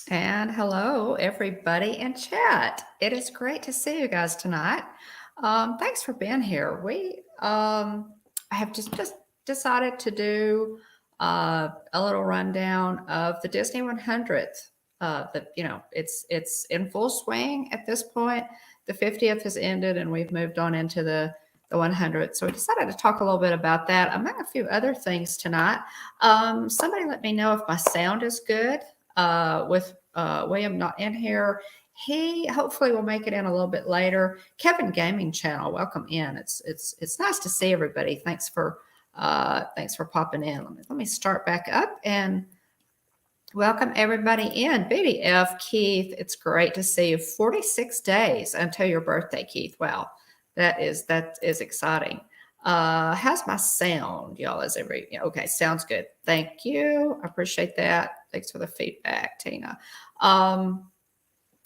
And hello, everybody in chat. It is great to see you guys tonight. Thanks for being here. I have just decided to do a little rundown of the Disney 100th. It's in full swing at this point. The 50th has ended, and we've moved on into the 100th. So we decided to talk a little bit about that, among a few other things tonight. Somebody let me know if my sound is good with William not in here. He hopefully will make it in a little bit later. Kevin Gaming Channel, welcome in. It's nice to see everybody. Thanks for popping in. Let me start back up and welcome everybody in. BDF Keith, it's great to see you. 46 days until your birthday, Keith. Wow, that is exciting. How's my sound, y'all? Okay? Sounds good. Thank you. I appreciate that. Thanks for the feedback, Tina.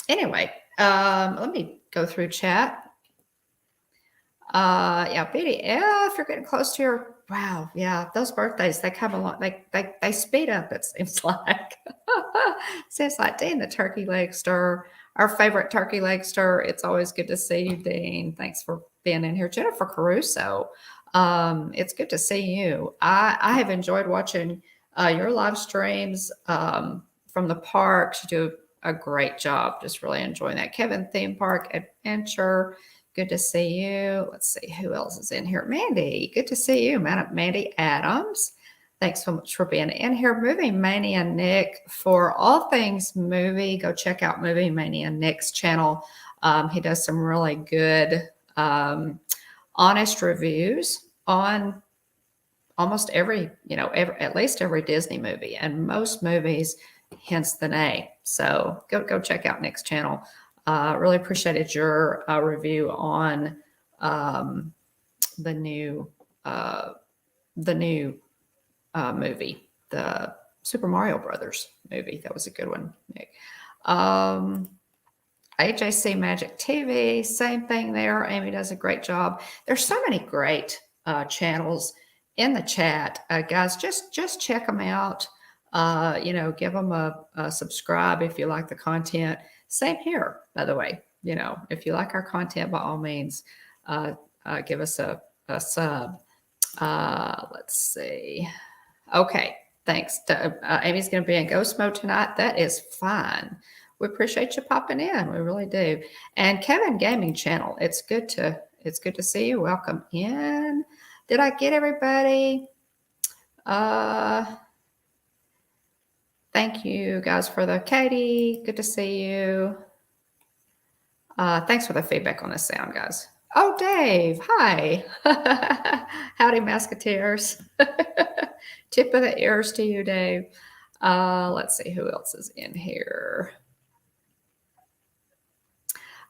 Anyway, let me go through chat. Yeah, BDF, you're getting close to your wow. Yeah, those birthdays, they come along, they speed up, it seems like. Seems like Dean, the turkey leg stir, our favorite turkey leg stir. It's always good to see you, Dean. Thanks for being in here. Jennifer Caruso, it's good to see you. I have enjoyed watching your live streams from the parks. You do a great job. Just really enjoying that. Kevin Theme Park Adventure. Good to see you. Let's see who else is in here. Mandy, good to see you, Mandy Adams. Thanks so much for being in here. Movie Mania Nick, for all things movie, go check out Movie Mania Nick's channel. He does some really good, honest reviews on almost at least every Disney movie and most movies, hence the name. So go check out Nick's channel. Really appreciated your review on the new movie, the Super Mario Brothers movie. That was a good one, Nick. AJC Magic TV, same thing there. Amy does a great job. There's so many great channels in the chat, guys. Just check them out. Give them a subscribe if you like the content. Same here, by the way. If you like our content, by all means, give us a sub. Let's see. Okay, thanks. Amy's going to be in ghost mode tonight. That is fine. We appreciate you popping in. We really do. And Kevin Gaming Channel, it's good to see you. Welcome in. Did I get everybody? Thank you guys for the Katie. Good to see you. Thanks for the feedback on the sound, guys. Oh, Dave. Hi. Howdy, Musketeers. Tip of the ears to you, Dave. Let's see who else is in here.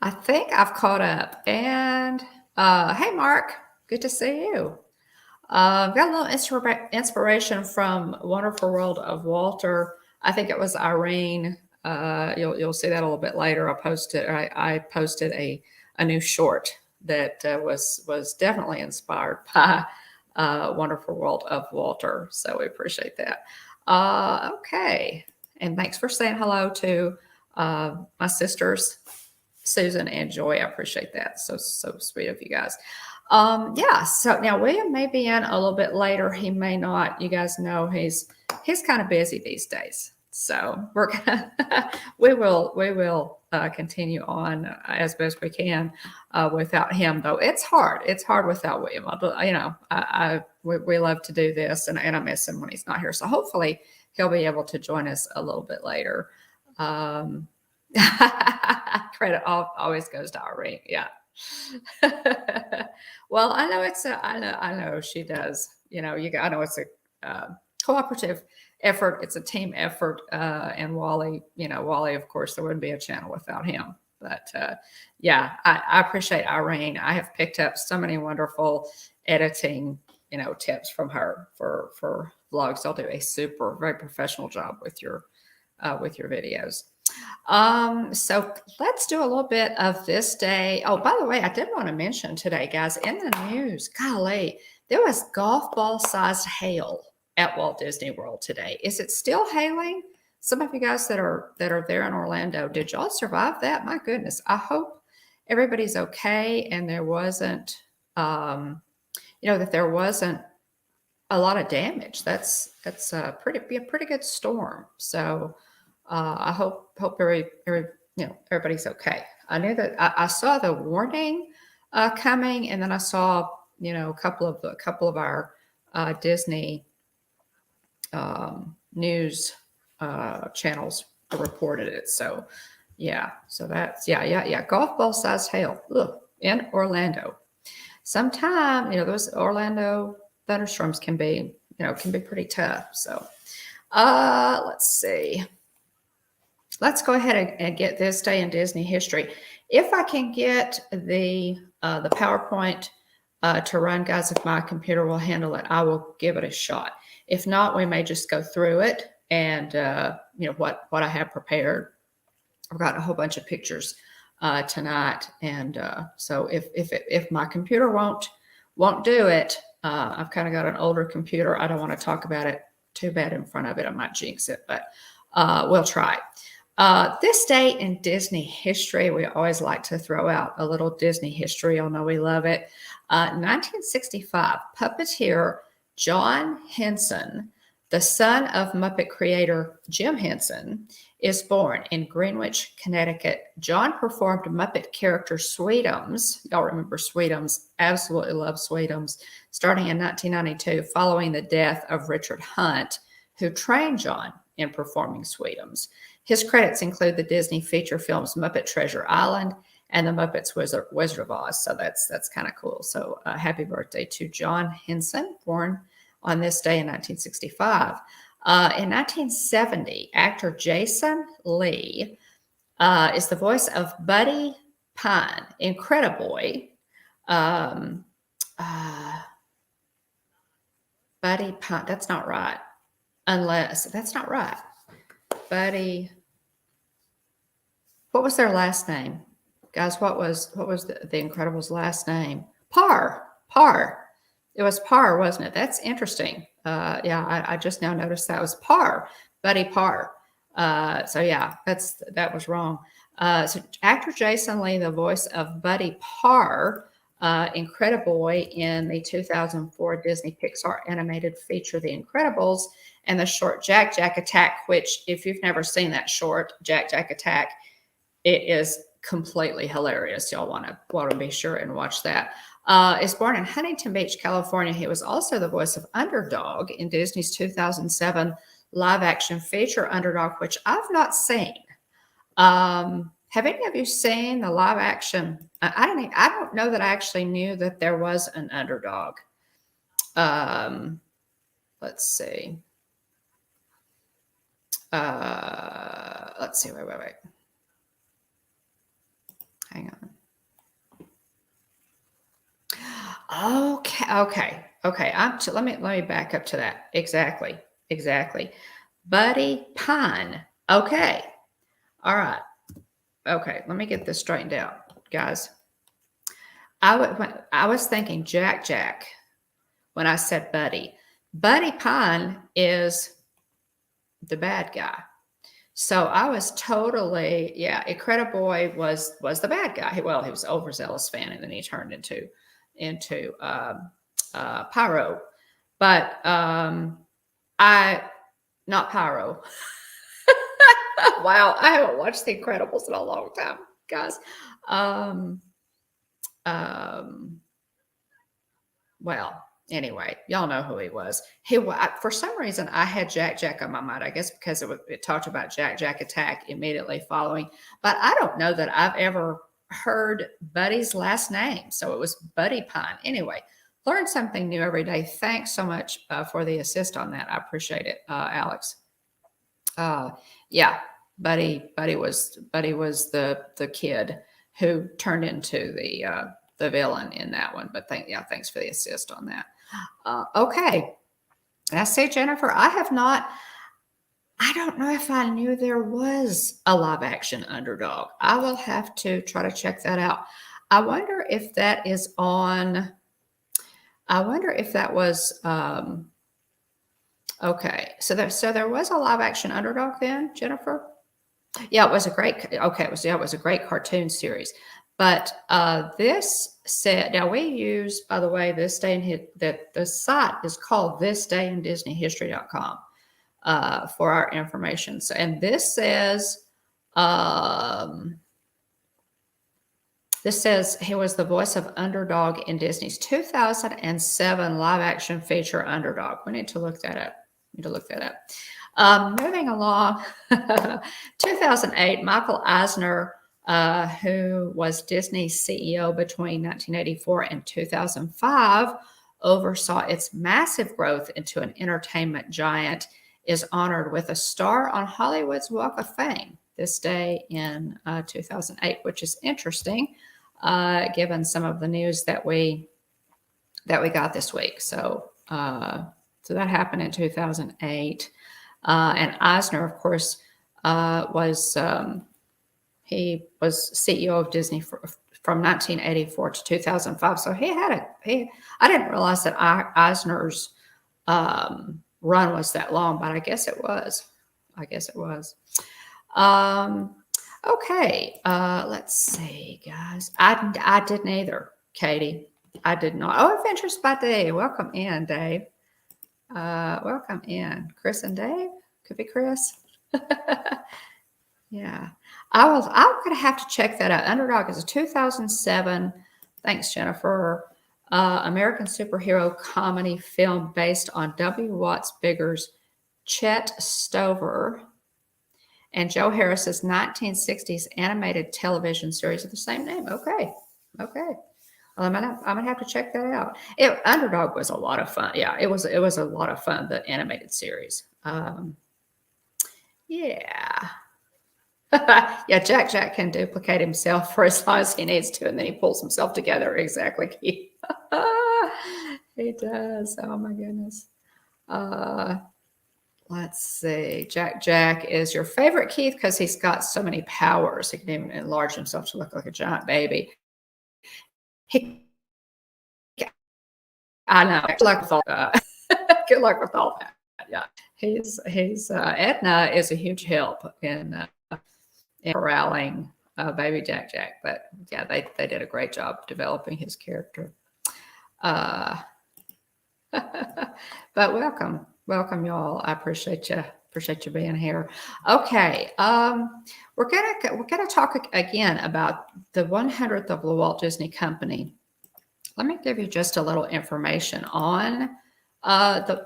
I think I've caught up. And hey, Mark. Good to see you. Got a little inspiration from Wonderful World of Walter. I think it was Irene. You'll see that a little bit later. I posted a new short that was definitely inspired by Wonderful World of Walter. So we appreciate that. Okay, and thanks for saying hello to my sisters, Susan and Joy. I appreciate that. So sweet of you guys. Yeah. So now William may be in a little bit later. He may not. You guys know he's kind of busy these days. So we will continue on as best we can without him. Though it's hard. It's hard without William. We love to do this, and I miss him when he's not here. So hopefully he'll be able to join us a little bit later. Credit always goes to Irene. Yeah. Well, I know I know she does. I know it's a cooperative effort. It's a team effort. And Wally, of course, there wouldn't be a channel without him. But yeah, I appreciate Irene. I have picked up so many wonderful editing, tips from her for vlogs. They'll do a very professional job with your videos. So let's do a little bit of this day. Oh, by the way, I did want to mention today, guys, in the news, golly, there was golf ball sized hail at Walt Disney World today. Is it still hailing? some of you guys that are there in Orlando, did y'all survive that? My goodness. I hope everybody's okay and there wasn't, that there wasn't a lot of damage. That's be a pretty good storm. So I hope everybody's okay. I knew that I saw the warning coming, and then I saw a couple of our Disney news channels reported it. So yeah, so that's yeah. Golf ball sized hail in Orlando. Sometime those Orlando thunderstorms can be pretty tough. So let's see. Let's go ahead and get this day in Disney history. If I can get the PowerPoint to run, guys, if my computer will handle it, I will give it a shot. If not, we may just go through it and what I have prepared. I've got a whole bunch of pictures tonight, and so if my computer won't do it, I've kind of got an older computer. I don't want to talk about it too bad in front of it. I might jinx it, but we'll try. This day in Disney history, we always like to throw out a little Disney history. Y'all know we love it. 1965, puppeteer John Henson, the son of Muppet creator Jim Henson, is born in Greenwich, Connecticut. John performed Muppet character Sweetums. Y'all remember Sweetums? Absolutely love Sweetums. Starting in 1992, following the death of Richard Hunt, who trained John in performing Sweetums. His credits include the Disney feature films Muppet Treasure Island and The Muppets Wizard of Oz. So that's kind of cool. So happy birthday to John Henson, born on this day in 1965. In 1970, actor Jason Lee is the voice of Buddy Pine, Incrediboy. Buddy Pine, that's not right. That's not right. Buddy, what was their last name? Guys, what was the Incredibles' last name? Parr. It was Parr, wasn't it? That's interesting. Yeah, I just now noticed that was Parr, Buddy Parr. So yeah, that was wrong. So actor Jason Lee, the voice of Buddy Parr, Incrediboy in the 2004 Disney Pixar animated feature The Incredibles, and the short Jack Jack Attack, which if you've never seen that short Jack Jack Attack, it is completely hilarious. Y'all want to be sure and watch that. Is born in Huntington Beach, California. He was also the voice of Underdog in Disney's 2007 live-action feature Underdog, which I've not seen. Have any of you seen the live-action? I don't know that I actually knew that there was an Underdog. Let's see. Let's see. Wait. Hang on. Okay. Let me back up to that. Exactly. Buddy Pine. Okay. All right. Okay. Let me get this straightened out, guys. I was thinking Jack when I said Buddy. Buddy Pine is the bad guy. So I was totally, Incrediboy was the bad guy. He was an overzealous fan, and then he turned into Pyro. But not Pyro. Wow, I haven't watched The Incredibles in a long time, guys. Well, anyway, y'all know who he was. For some reason, I had Jack on my mind. I guess because it talked about Jack Attack immediately following. But I don't know that I've ever heard Buddy's last name. So it was Buddy Pine. Anyway, learn something new every day. Thanks so much for the assist on that. I appreciate it, Alex. Buddy was the kid who turned into the villain in that one. But thanks for the assist on that. Okay. And I say, Jennifer, I don't know if I knew there was a live action Underdog. I will have to try to check that out. I wonder if that is on, I wonder if that was Okay, so there was a live action Underdog then, Jennifer? Yeah, it was a great. Okay, it was a great cartoon series. But this said, now we use, by the way, this day in that the site is called thisdayindisneyhistory.com for our information. So, and um, this says he was the voice of Underdog in Disney's 2007 live action feature Underdog. We need to look that up. Moving along, 2008, Michael Eisner, who was Disney's CEO between 1984 and 2005, oversaw its massive growth into an entertainment giant, is honored with a star on Hollywood's Walk of Fame this day in 2008, which is interesting, given some of the news that we got this week. So that happened in 2008. And Eisner, of course, he was CEO of Disney from 1984 to 2005. So I didn't realize that Eisner's run was that long, but I guess it was. Okay, let's see, guys. I didn't either, Katie. I did not. Oh, Adventures by Dave. Welcome in, Dave. Welcome in, Chris and Dave. Could be Chris. Yeah, I'm gonna have to check that out. Underdog is a 2007. Thanks, Jennifer. American superhero comedy film based on W. Watts Bigger's Chet Stover and Joe Harris's 1960s animated television series of the same name. Okay. Well, I'm gonna have to check that out. Underdog was a lot of fun. Yeah, it was a lot of fun. The animated series. Yeah. Yeah, Jack can duplicate himself for as long as he needs to, and then he pulls himself together. Exactly, Keith. He does. Oh my goodness. Let's see. Jack is your favorite, Keith, because he's got so many powers. He can even enlarge himself to look like a giant baby. I know. Good luck with all that. Good luck with all that. Yeah, he's Edna is a huge help in corralling baby Jack. But yeah, they did a great job developing his character. But welcome, y'all. I appreciate you being here. Okay, we're gonna talk again about the 100th of the Walt Disney Company. Let me give you just a little information on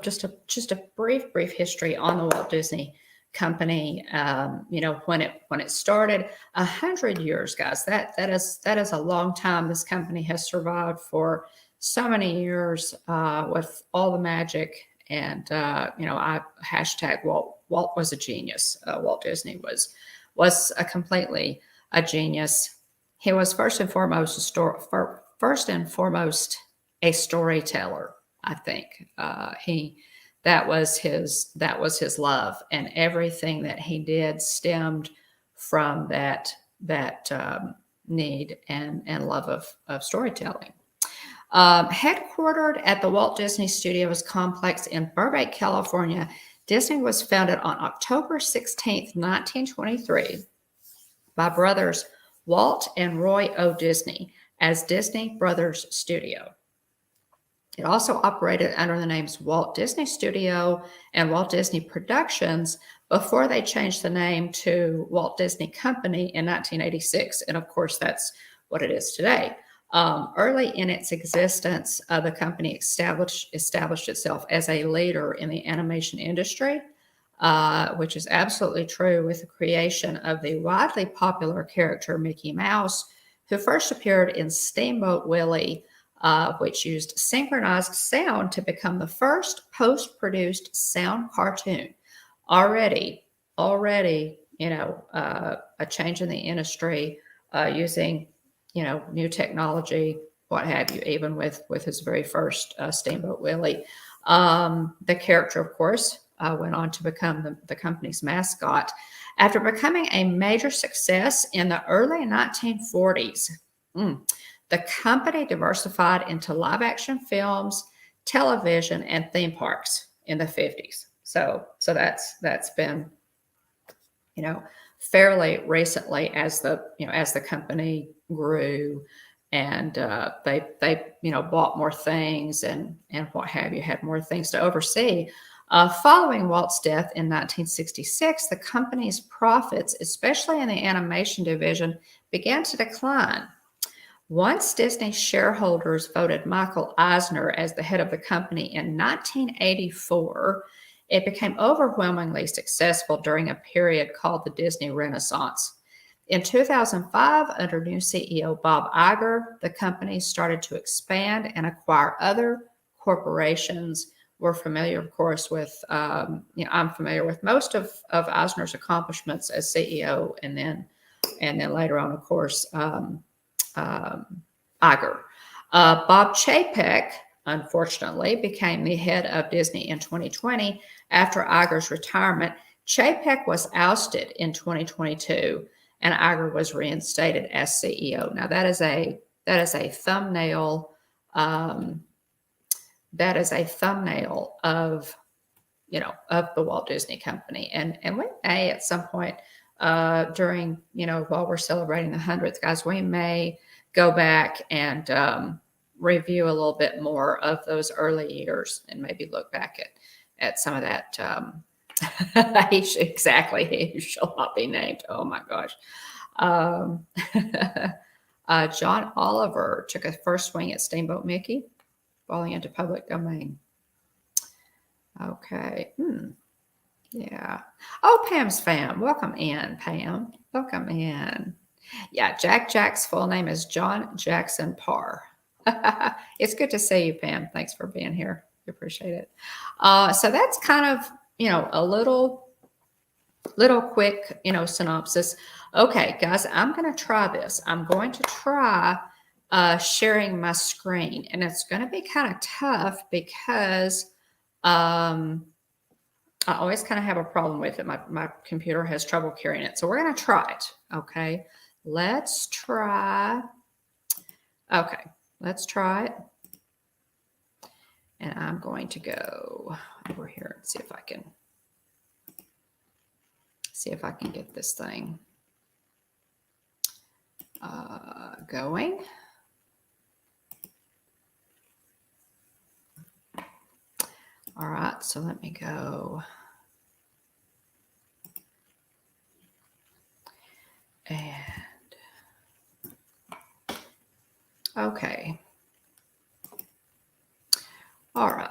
just a brief history on the Walt Disney Company. When it started, 100 years, guys. That is a long time. This company has survived for so many years with all the magic. And I hashtag Walt was a genius. Walt Disney was completely a genius. He was first and foremost a storyteller. I think that was his love, and everything that he did stemmed from that need and love of storytelling. Headquartered at the Walt Disney Studios complex in Burbank, California, Disney was founded on October 16th, 1923 by brothers Walt and Roy O. Disney as Disney Brothers Studio. It also operated under the names Walt Disney Studio and Walt Disney Productions before they changed the name to Walt Disney Company in 1986. And of course, that's what it is today. Early in its existence, the company established itself as a leader in the animation industry, which is absolutely true with the creation of the widely popular character Mickey Mouse, who first appeared in Steamboat Willie, which used synchronized sound to become the first post-produced sound cartoon. Already, a change in the industry, using, new technology, what have you, even with his very first Steamboat Willie. The character, of course, went on to become the company's mascot. After becoming a major success in the early 1940s, the company diversified into live action films, television, and theme parks in the 50s. So that's been, you know, fairly recently as the company grew, and they bought more things and what have you, had more things to oversee. Following Walt's death in 1966, the company's profits, especially in the animation division, began to decline. Once Disney shareholders voted Michael Eisner as the head of the company in 1984, it became overwhelmingly successful during a period called the Disney Renaissance. In 2005, under new CEO Bob Iger, the company started to expand and acquire other corporations. We're familiar, of course, with, I'm familiar with most of Eisner's accomplishments as CEO, and then later on, of course, Iger. Bob Chapek, unfortunately, became the head of Disney in 2020 after Iger's retirement. Chapek was ousted in 2022, and Iger was reinstated as CEO. Now that is a thumbnail. That is a thumbnail of the Walt Disney Company, and we may at some point during while we're celebrating the 100th, guys, we may go back and review a little bit more of those early years and maybe look back at some of that. Exactly, he shall not be named. Oh my gosh. John Oliver took a first swing at Steamboat Mickey, falling into public domain. Okay. Yeah. Oh, Pam's fam. Welcome in, Pam. Welcome in. Yeah, Jack's full name is John Jackson Parr. It's good to see you, Pam. Thanks for being here. We appreciate it. So that's kind of, a little quick, synopsis. Okay, guys, I'm going to try this. I'm going to try sharing my screen, and it's going to be kind of tough because I always kind of have a problem with it. My computer has trouble carrying it. So we're going to try it. Okay. Let's try. Okay. Let's try it. And I'm going to go over here and see if I can get this thing going. All right, so let me go. And okay. All right.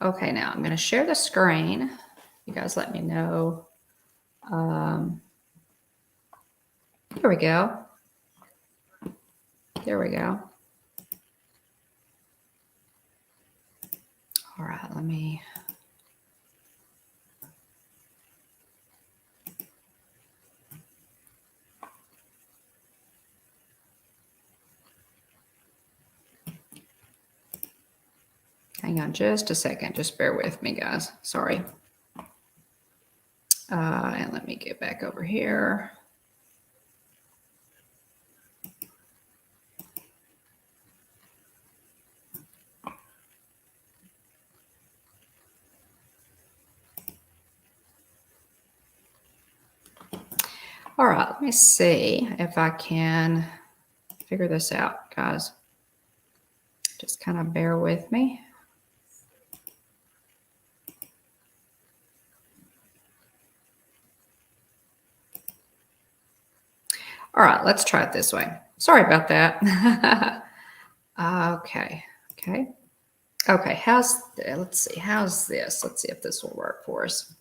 Okay, now I'm going to share the screen. You guys let me know. Here we go. There we go. All right, let me. Hang on just a second. Just bear with me, guys. Sorry. And let me get back over here. All right, let me see if I can figure this out, guys. Just kind of bear with me. All right, let's try it this way. Sorry about that. Okay. Let's see, how's this? Let's see if this will work for us.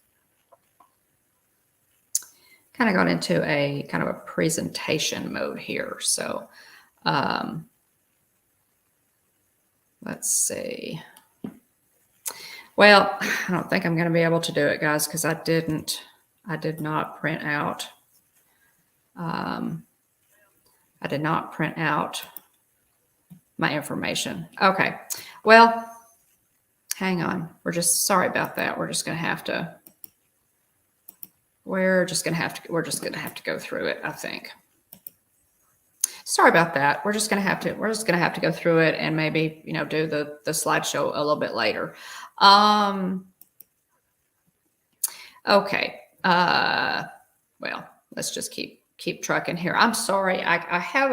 Kind of got into a kind of a presentation mode here. So let's see. Well, I don't think I'm going to be able to do it, guys, because I did not print out. I did not print out my information. Okay. Well, hang on. We're just sorry about that. We're just going to have to go through it, I think. Sorry about that. We're just gonna have to go through it and maybe, do the slideshow a little bit later. Um, okay. Well, let's just keep trucking here. I'm sorry. I have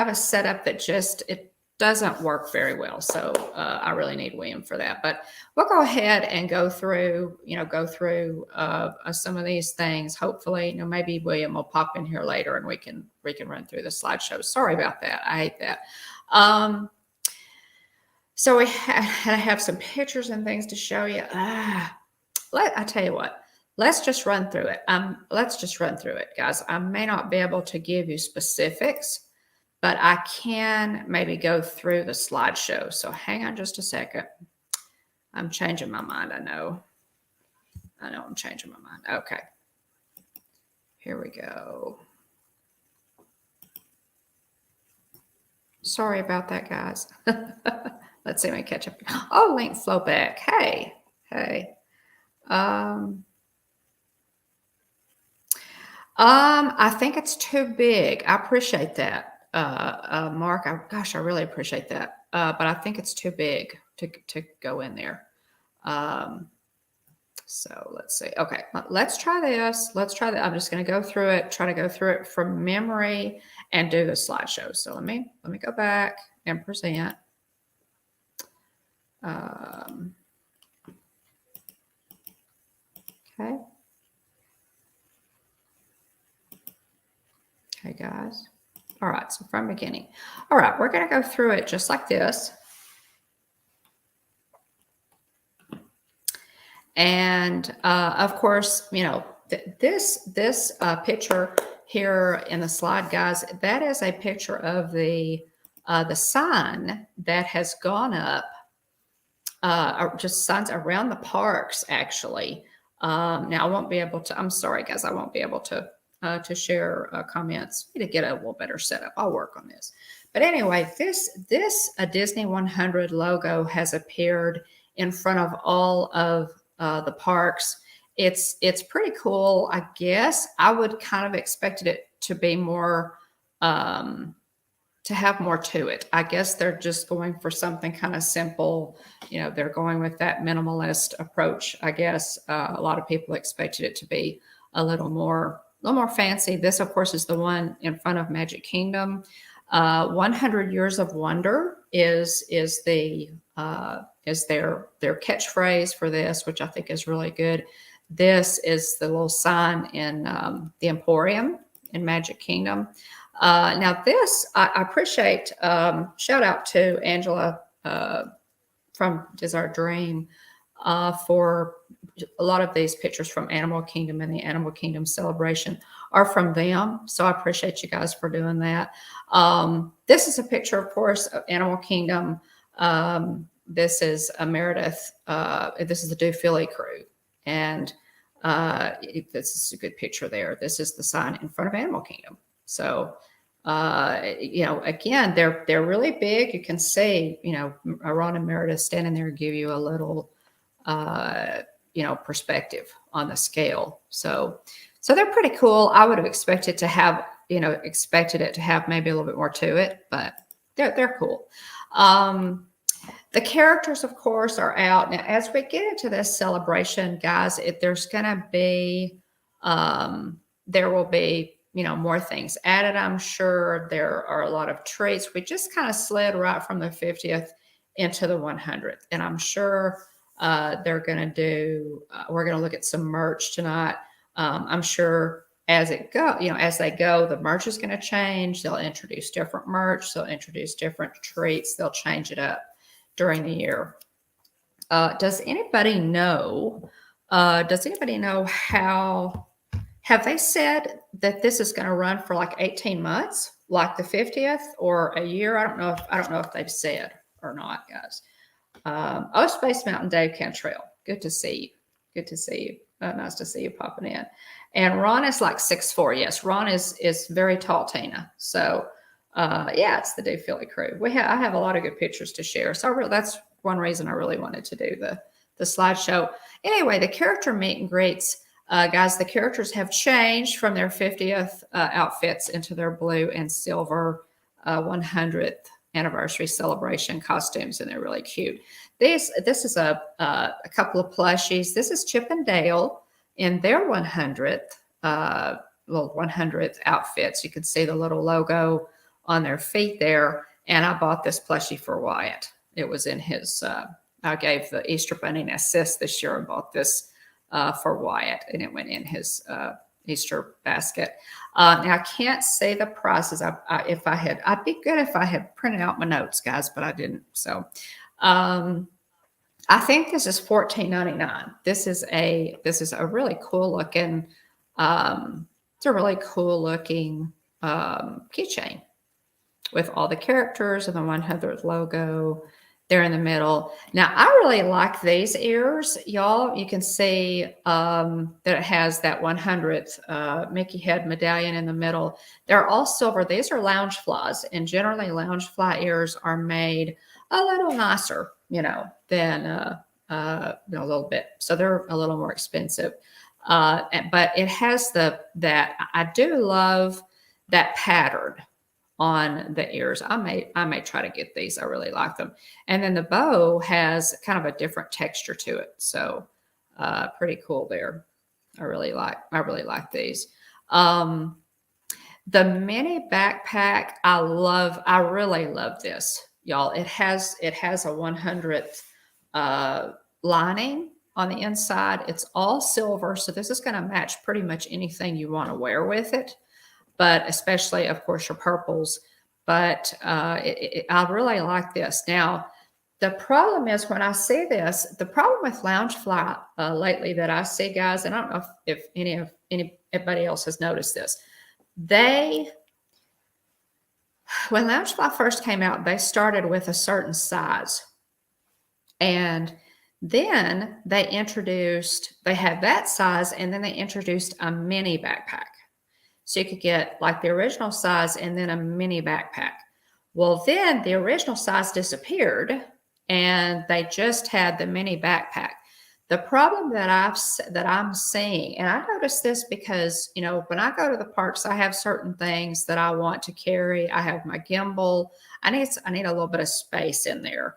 a setup that just it doesn't work very well. So I really need William for that. But we'll go ahead and go through some of these things. Hopefully, maybe William will pop in here later and we can run through the slideshow. Sorry about that. I hate that. So I have some pictures and things to show you. I tell you what. Let's just run through it. Let's just run through it, guys. I may not be able to give you specifics, but I can maybe go through the slideshow. So hang on just a second. I'm changing my mind. I know I'm changing my mind. Okay. Here we go. Sorry about that, guys. Let's see if I catch up. Oh, link flow back. Hey. I think it's too big. I appreciate that, Mark. I really appreciate that. But I think it's too big to go in there. So let's see. Okay, let's try this. Let's try that. I'm just going to go through it, try to go through it from memory and do the slideshow. So let me go back and present. Okay. Okay, guys. All right, so from beginning. All right, we're going to go through it just like this. And of course, this picture here in the slide, guys, that is a picture of the sign that has gone up, just signs around the parks, actually. Now, I won't be able to, I'm sorry, guys, I won't be able to share comments. I need to get a little better setup. I'll work on this. But anyway, this Disney 100 logo has appeared in front of all of the parks. It's pretty cool, I guess. I would kind of expected it to be more, to have more to it. I guess they're just going for something kind of simple. They're going with that minimalist approach. I guess a lot of people expected it to be a little more fancy. This, of course, is the one in front of Magic Kingdom. 100 Years of Wonder is their catchphrase for this, which I think is really good. This is the little sign in the Emporium in Magic Kingdom. Now this, I appreciate, shout out to Angela from Desert Dream for a lot of these pictures from Animal Kingdom and the Animal Kingdom celebration are from them. So I appreciate you guys for doing that. This is a picture, of course, of Animal Kingdom. This is Meredith. This is the Do Philly crew. And this is a good picture there. This is the sign in front of Animal Kingdom. So, again, they're really big. You can see, Ron and Meredith standing there give you a little, perspective on the scale. So they're pretty cool. I would have expected it to have maybe a little bit more to it, but they're cool. The characters, of course, are out. Now, as we get into this celebration, guys, there will be, more things added, I'm sure. There are a lot of treats. We just kind of slid right from the 50th into the 100th. And I'm sure we're going to look at some merch tonight. I'm sure as they go, the merch is going to change. They'll introduce different merch. They'll introduce different treats. They'll change it up during the year. Does anybody know how, have they said that this is going to run for like 18 months, like the 50th, or a year? I don't know if they've said or not, guys. Space Mountain Dave Cantrell. Good to see you. Good to see you. Nice to see you popping in. And Ron is like 6'4". Yes, Ron is very tall, Tina. So it's the Do Philly crew. I have a lot of good pictures to share. So that's one reason I really wanted to do the slideshow. Anyway, the character meet and greets, guys, the characters have changed from their 50th outfits into their blue and silver 100th anniversary celebration costumes, and they're really cute. This is a couple of plushies. This is Chip and Dale in their 100th little 100th outfits. You can see the little logo on their feet there. And I bought this plushie for Wyatt. It was in his. I gave the Easter Bunny an assist this year and bought this for Wyatt, and it went in his Easter basket. Now I can't say the prices. I'd be good if I had printed out my notes, guys, but I didn't. So I think this is $14.99. This is a really cool looking. It's a really cool looking keychain with all the characters and the 100th logo there in the middle. Now, I really like these ears, y'all. You can see that it has that 100th Mickey head medallion in the middle. They're all silver. These are lounge flies, and generally lounge fly ears are made a little nicer, than a little bit. So they're a little more expensive. But it has that I do love that pattern on the ears. I may try to get these. I really like them. And then the bow has kind of a different texture to it. So pretty cool there. I really like these. The mini backpack, I really love this, y'all. It has a 100th lining on the inside. It's all silver, so this is going to match pretty much anything you want to wear with it, but especially, of course, your purples. But I really like this. Now, the problem is when I see this, the problem with Loungefly lately that I see, guys, and I don't know if anybody else has noticed this, when Loungefly first came out, they started with a certain size, and then they had that size, and then they introduced a mini backpack. So you could get like the original size and then a mini backpack. Well, then the original size disappeared and they just had the mini backpack. The problem that I'm seeing, and I noticed this because, when I go to the parks, I have certain things that I want to carry. I have my gimbal. I need a little bit of space in there.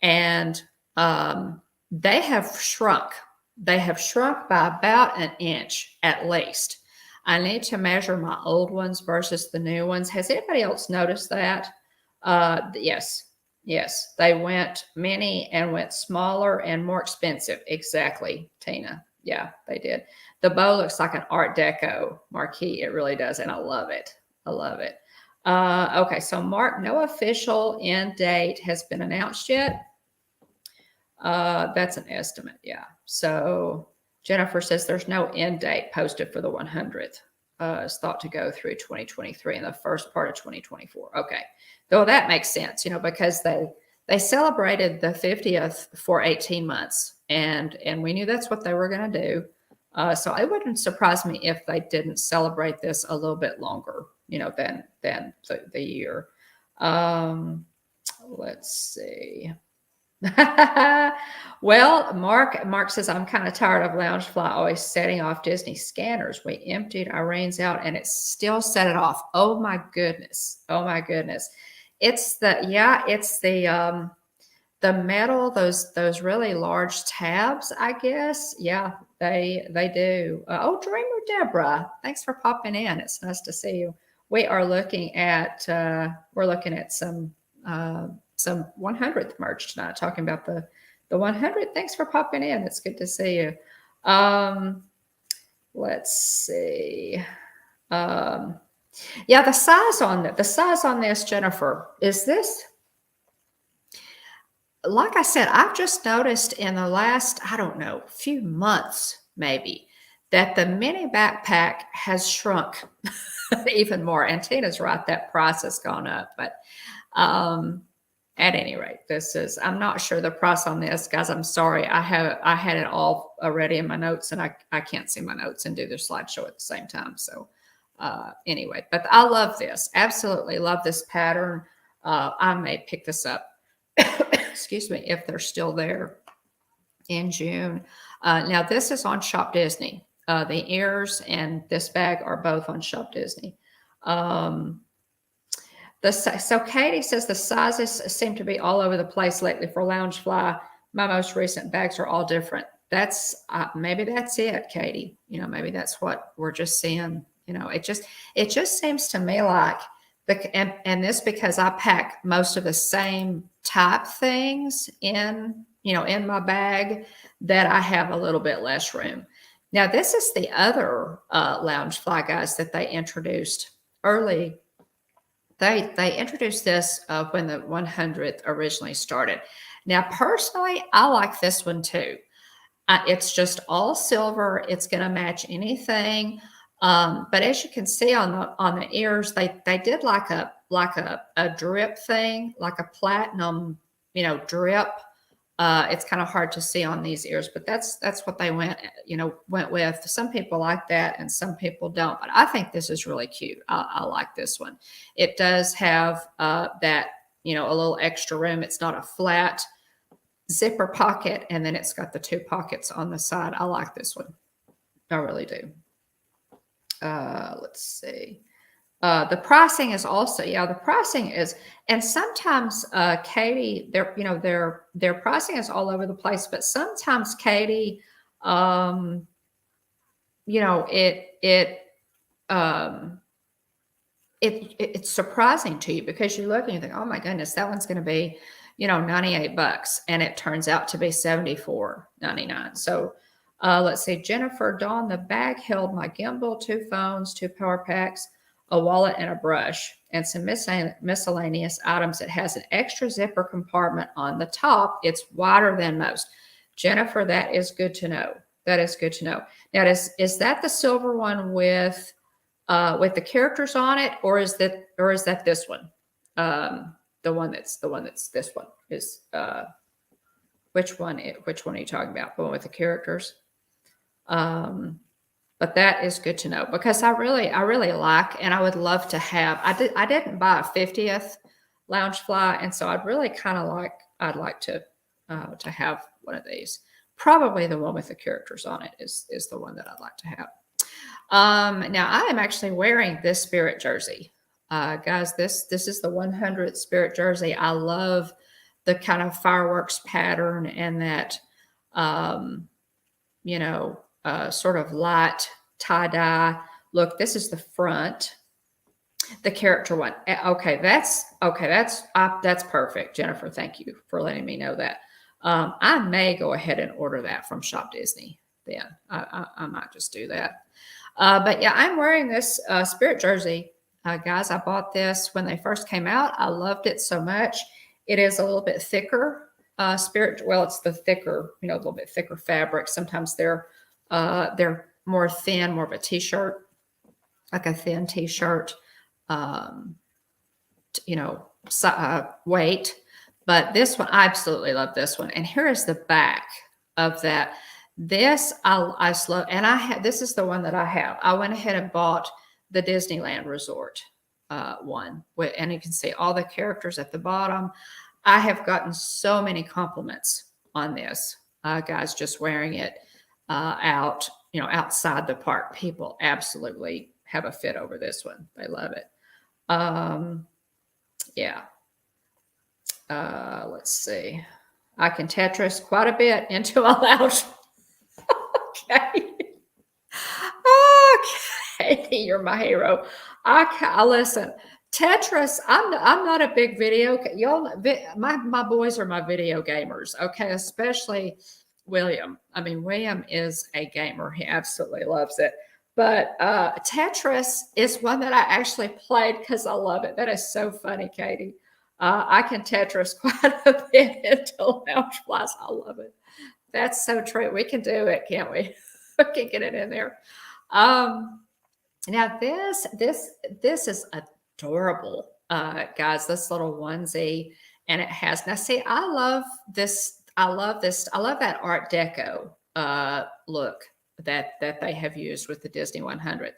And they have shrunk. They have shrunk by about an inch at least. I need to measure my old ones versus the new ones. Has anybody else noticed that? Yes. They went mini and went smaller and more expensive. Exactly, Tina. Yeah, they did. The bow looks like an Art Deco marquee. It really does, and I love it. Okay, so Mark, no official end date has been announced yet. That's an estimate, yeah. So Jennifer says there's no end date posted for the 100th. It's thought to go through 2023 and the first part of 2024. Okay, though that makes sense, because they celebrated the 50th for 18 months, and we knew that's what they were going to do. So it wouldn't surprise me if they didn't celebrate this a little bit longer, than the year. Let's see. Well, Mark says, I'm kind of tired of Loungefly always setting off Disney scanners. We emptied Irene's out and it still set it off. Oh my goodness. It's the metal, those really large tabs, I guess. Yeah, they do. Dreamer Deborah, thanks for popping in. It's nice to see you. We are looking at some 100th merch tonight, talking about the 100th. Thanks for popping in. It's good to see you. Let's see. Yeah, the size on this, Jennifer, is this, like I said, I've just noticed in the last, few months maybe, that the mini backpack has shrunk even more. And Tina's right, that price has gone up. But at any rate, I'm not sure the price on this, guys. I'm sorry. I had it all already in my notes, and I can't see my notes and do the slideshow at the same time. So anyway, but I love this. Absolutely love this pattern. I may pick this up, excuse me, if they're still there in June. Now this is on Shop Disney. The ears and this bag are both on Shop Disney. The So Katie says the sizes seem to be all over the place lately for Loungefly. My most recent bags are all different. That's maybe that's it, Katie. Maybe that's what we're just seeing. It just seems to me like and this because I pack most of the same type things in my bag, that I have a little bit less room. Now, this is the other Loungefly, guys, that they introduced early. They introduced this when the 100th originally started. Now, personally, I like this one too. It's just all silver. It's going to match anything. But as you can see on the ears, they did like a drip thing, like a platinum, drip. It's kind of hard to see on these ears, but that's what they went with. Some people like that and some people don't, but I think this is really cute. I like this one. It does have that, a little extra room. It's not a flat zipper pocket, and then it's got the 2 pockets on the side. I like this one. I really do. Let's see. The pricing is also, the pricing is, and sometimes, Katie, their pricing is all over the place, but sometimes, Katie, it's surprising to you because you look and you think, oh my goodness, that one's going to be, $98, and it turns out to be $74.99. So, let's see, Jennifer Dawn, the bag held my gimbal, 2 phones, 2 power packs, a wallet, and a brush, and some miscellaneous items. It has an extra zipper compartment on the top. It's wider than most. Jennifer, that is good to know. That is good to know. Now, is that the silver one with the characters on it, or is that this one? The one that's this one is which one are you talking about? The one with the characters? But that is good to know because I really like, and I would love to have. I didn't buy a 50th Loungefly, and so I'd like to have one of these. Probably the one with the characters on it is the one that I'd like to have. Now I am actually wearing this Spirit jersey, guys. This is the 100th Spirit jersey. I love the kind of fireworks pattern and that, sort of light tie-dye look. This is the front, the character one. Okay, that's perfect, Jennifer. Thank you for letting me know that. I may go ahead and order that from Shop Disney. Then I might just do that. But yeah, I'm wearing this Spirit jersey, guys. I bought this when they first came out. I loved it so much. It is a little bit thicker Spirit. Well, it's the thicker, a little bit thicker fabric. Sometimes they're more thin, more of a t-shirt, like a thin t-shirt, weight. But this one, I absolutely love this one. And here is the back of that. This I slow, and this is the one that I have. I went ahead and bought the Disneyland Resort one, and you can see all the characters at the bottom. I have gotten so many compliments on this, guys, just wearing it out, outside the park. People absolutely have a fit over this one. They love it. Yeah. Let's see. I can Tetris quite a bit into a lounge. Okay. Okay, you're my hero. I listen. Tetris. I'm not a big video. Y'all, my boys are my video gamers. Okay, especially William. I mean, William is a gamer. He absolutely loves it. But Tetris is one that I actually played because I love it. That is so funny, Katie. I can Tetris quite a bit into Loungeflies. I love it. That's so true. We can do it, can't we? We can get it in there. Now this is adorable, guys. This little onesie, and it has. Now, see, I love this. I love that Art Deco look that they have used with the Disney 100.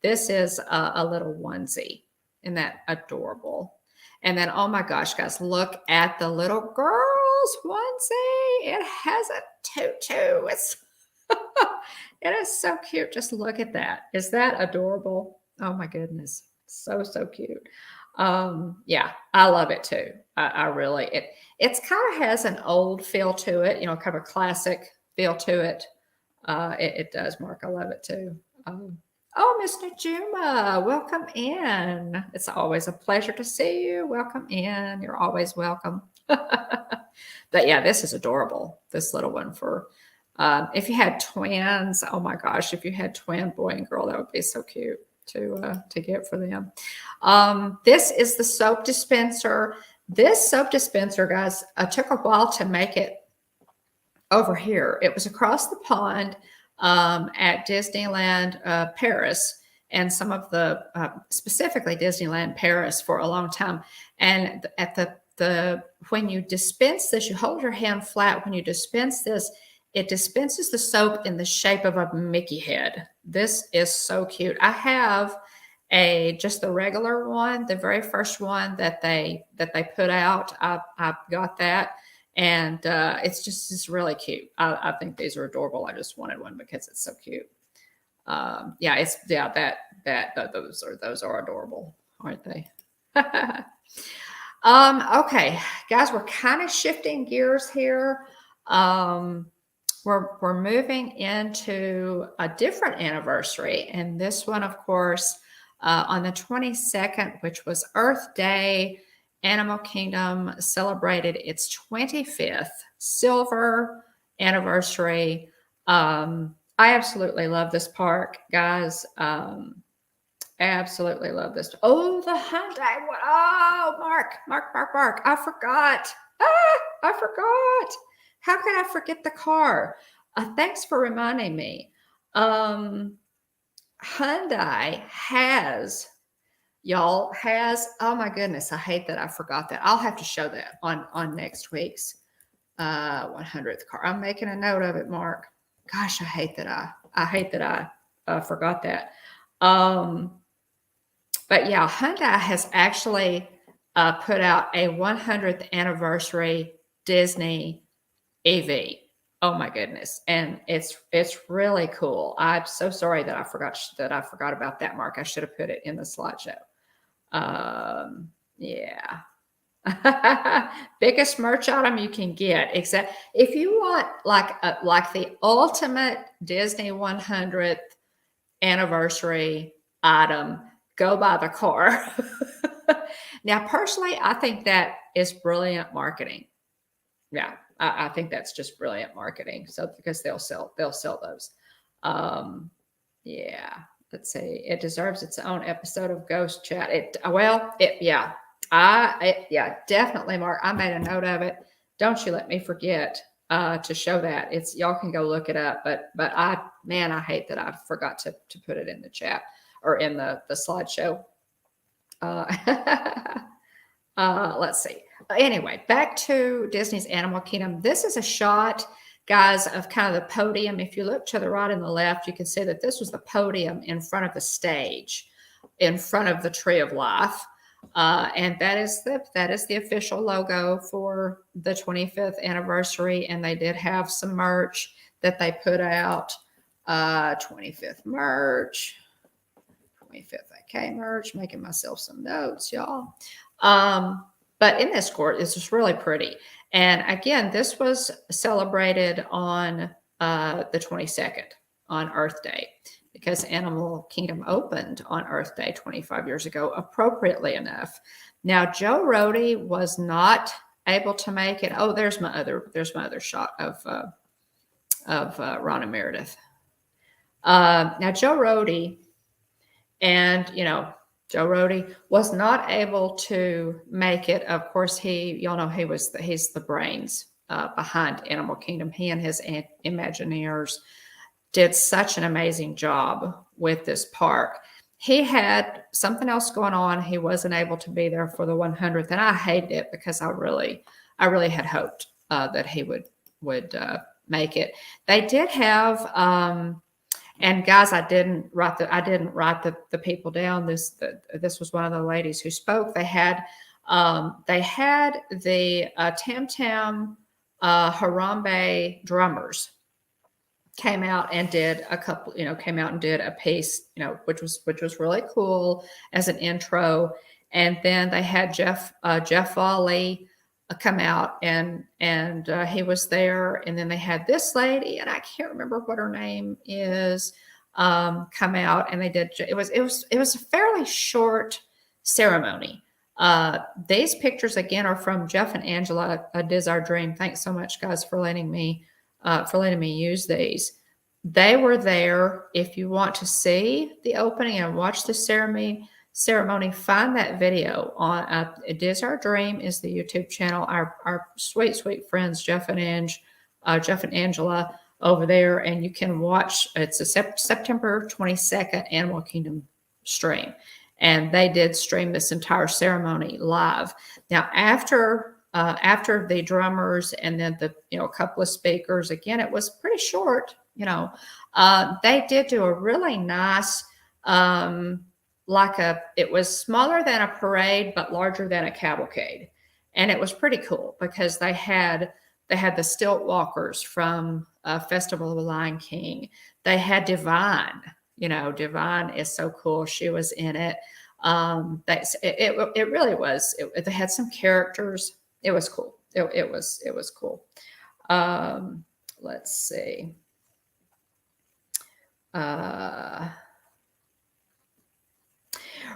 This is a little onesie. Isn't that adorable? And then, oh my gosh, guys, look at the little girl's onesie. It has a tutu. It is so cute. Just look at that. Is that adorable? Oh my goodness. So cute. Yeah, I love it too. I really it's kind of has an old feel to it, kind of a classic feel to it. It does, Mark. I love it too. Oh, Miss Najuma, welcome in. It's always a pleasure to see you. Welcome in. You're always welcome. But yeah, this is adorable. This little one for if you had twins. Oh my gosh, if you had twin boy and girl, that would be so cute to get for them. This is the soap dispenser. This soap dispenser, guys, took a while to make it over here. It was across the pond at Disneyland Paris, and some of the specifically Disneyland Paris for a long time. And at the when you dispense this, you hold your hand flat. When you dispense this, it dispenses the soap in the shape of a Mickey head. This is so cute. I have just the regular one, the very first one that they put out. I got that, and it's really cute. I think these are adorable. I just wanted one because it's so cute. Those are adorable, aren't they? Okay, guys, we're kind of shifting gears here. We're moving into a different anniversary, and this one, of course, on the 22nd, which was Earth Day, Animal Kingdom celebrated its 25th silver anniversary. I absolutely love this park, guys. Absolutely love this. Oh, the Hyundai. Oh, Mark. I forgot. I forgot. How can I forget the car? Thanks for reminding me. Hyundai has, oh my goodness, I hate that I forgot that. I'll have to show that on next week's 100th car. I'm making a note of it, Mark. Gosh, I hate that I forgot that. But yeah, Hyundai has actually put out a 100th anniversary Disney EV. Oh my goodness, and it's really cool. I'm so sorry that I forgot about that, Mark. I should have put it in the slideshow. Yeah. Biggest merch item you can get, except if you want like the ultimate Disney 100th anniversary item, go buy the car. Now, personally, I think that is brilliant marketing. Yeah, I think that's just brilliant marketing. So because they'll sell those. Yeah, let's see. It deserves its own episode of Ghost Chat. Definitely, Mark. I made a note of it. Don't you let me forget to show that. Y'all can go look it up. But I hate that I forgot to put it in the chat or in the slideshow. Let's see. Anyway, back to Disney's Animal Kingdom. This is a shot, guys, of kind of the podium. If you look to the right and the left, you can see that this was the podium in front of the stage, in front of the Tree of Life. And that is the official logo for the 25th anniversary. And they did have some merch that they put out. 25th merch, 25th AK merch, making myself some notes, y'all. But in this court, it's just really pretty. And again, this was celebrated on the 22nd, on Earth Day, because Animal Kingdom opened on Earth Day 25 years ago, appropriately enough. Now, Joe Rohde was not able to make it. Oh, there's my other shot of Ron and Meredith. Now, Joe Rohde, and Joe Rohde was not able to make it. Of course, y'all know he's the brains behind Animal Kingdom. He and his Imagineers did such an amazing job with this park. He had something else going on. He wasn't able to be there for the 100th, and I hated it because I really had hoped that he would make it. They did have. And guys, I didn't write the people down. This was one of the ladies who spoke. They had the Tam Tam Harambe drummers came out and did a piece, which was really cool as an intro. And then they had Jeff Volley come out, and he was there. And then they had this lady, and I can't remember what her name is, come out, and they did. It was a fairly short ceremony. These pictures again are from Jeff and Angela. Diz Our Dream. Thanks so much, guys, for letting me use these. They were there. If you want to see the opening and watch the ceremony, find that video on Diz Our Dream is the YouTube channel. Our sweet friends Jeff and Angela over there, and you can watch. It's a September 22nd Animal Kingdom stream, and they did stream this entire ceremony live. Now after the drummers and then the a couple of speakers, again it was pretty short. They did do a really nice it was smaller than a parade but larger than a cavalcade, and it was pretty cool because they had the stilt walkers from Festival of the Lion King. They had Divine. Divine is so cool. She was in it. It really was. They had some characters. It was cool. It was cool. Let's see.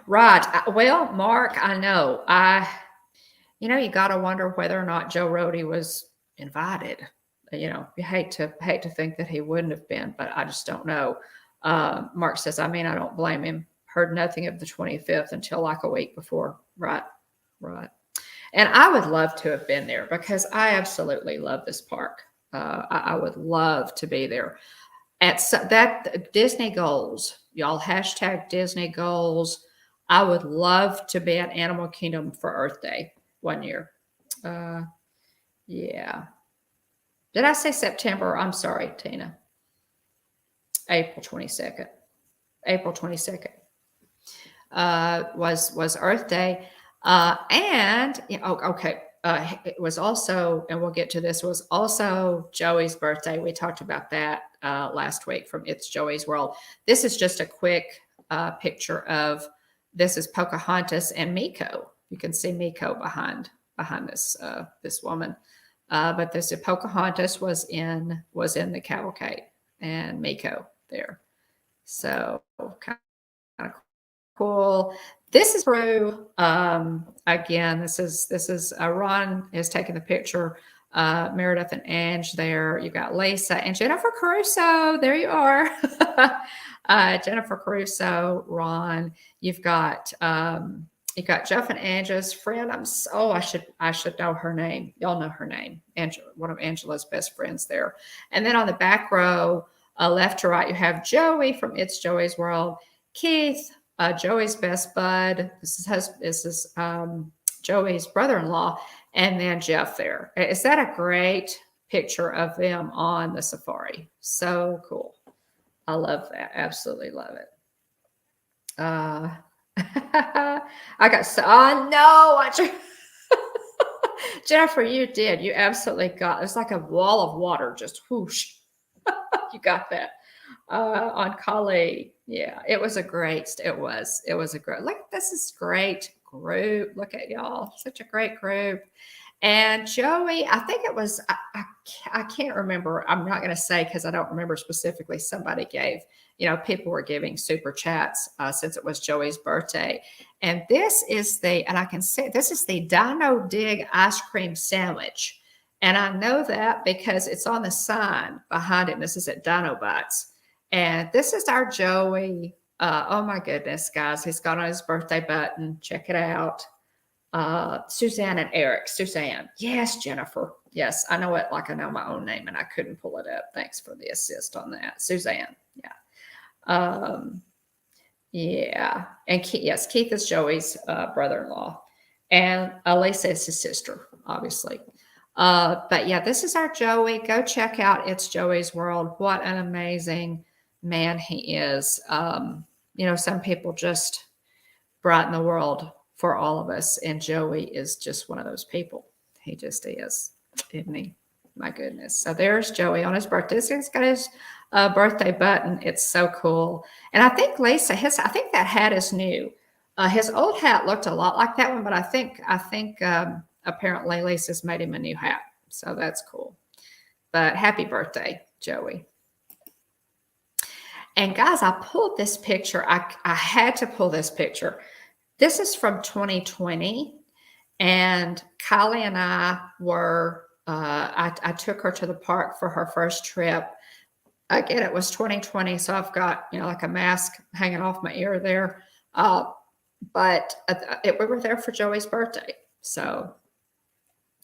Right. Well, Mark, I know. You got to wonder whether or not Joe Rohde was invited. You hate to think that he wouldn't have been, but I just don't know. Mark says, I don't blame him. Heard nothing of the 25th until like a week before. Right. And I would love to have been there because I absolutely love this park. I would love to be there. At that Disney goals, y'all hashtag Disney goals. I would love to be at Animal Kingdom for Earth Day one year. Yeah. Did I say September? I'm sorry, Tina. April 22nd. April 22nd was Earth Day. And okay. It was also, and we'll get to this, was also Joey's birthday. We talked about that last week from It's Joey's World. This is just a quick picture of, this is Pocahontas and Miko. You can see Miko behind this woman. But this Pocahontas was in the cavalcade, and Miko there. So kind of cool. This is through, again, this is Ron is taking the picture, Meredith and Ange there. You got Lisa and Jennifer Caruso. There you are. Jennifer Caruso, Ron. You've got Jeff and Angela's friend. I should know her name. Y'all know her name. Angela, one of Angela's best friends there. And then on the back row, left to right, you have Joey from It's Joey's World, Keith, Joey's best bud. This is Joey's brother-in-law, and then Jeff there. Is that a great picture of them on the safari? So cool. I love that. Absolutely love it. Jennifer, you did. You absolutely got, it's like a wall of water, just whoosh. You got that. On Kali. Yeah, it was a great look, this is great group. Look at y'all, such a great group. And Joey, I think it was, I can't remember. I'm not going to say because I don't remember specifically. Somebody gave, people were giving super chats since it was Joey's birthday. And this is and I can say this is the Dino Dig ice cream sandwich. And I know that because it's on the sign behind it. This is at Dino Bites. And this is our Joey. Oh my goodness, guys. He's got on his birthday button. Check it out. Suzanne and Eric. Suzanne. Yes, Jennifer. Yes, I know it like I know my own name and I couldn't pull it up. Thanks for the assist on that. Suzanne. Yeah. Yeah. And Keith is Joey's brother-in-law. And Lisa is his sister, obviously. But yeah, this is our Joey. Go check out It's Joey's World. What an amazing man he is. Some people just brighten the world for all of us. And Joey is just one of those people. He just is, isn't he? My goodness. So there's Joey on his birthday. He's got his birthday button. It's so cool. And I think Lisa, I think that hat is new. His old hat looked a lot like that one, but I think apparently Lisa's made him a new hat, so that's cool. But happy birthday, Joey. And guys, I pulled this picture. I had to pull this picture. This is from 2020, and Kylie and I were. I took her to the park for her first trip. Again, it was 2020, so I've got like a mask hanging off my ear there. But we were there for Joey's birthday, so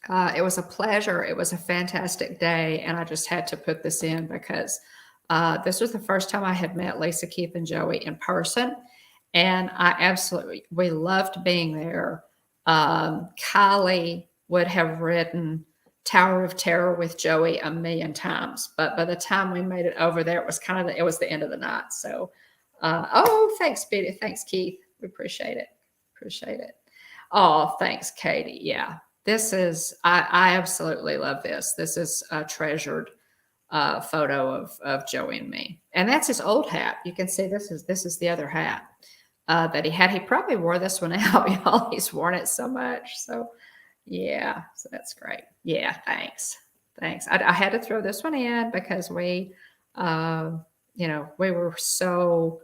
it was a pleasure. It was a fantastic day, and I just had to put this in because this was the first time I had met Lisa, Keith, and Joey in person, and we loved being there. Kylie would have ridden Tower of Terror with Joey a million times, but by the time we made it over there, it was it was the end of the night. So, oh, thanks, Betty. Thanks, Keith. We appreciate it. Appreciate it. Oh, thanks, Katie. Yeah, I absolutely love this. This is a treasured photo of Joey and me. And that's his old hat. You can see this is the other hat that he had. He probably wore this one out, y'all. He's worn it so much. So yeah, so that's great. Yeah, thanks. Thanks. I had to throw this one in because we were so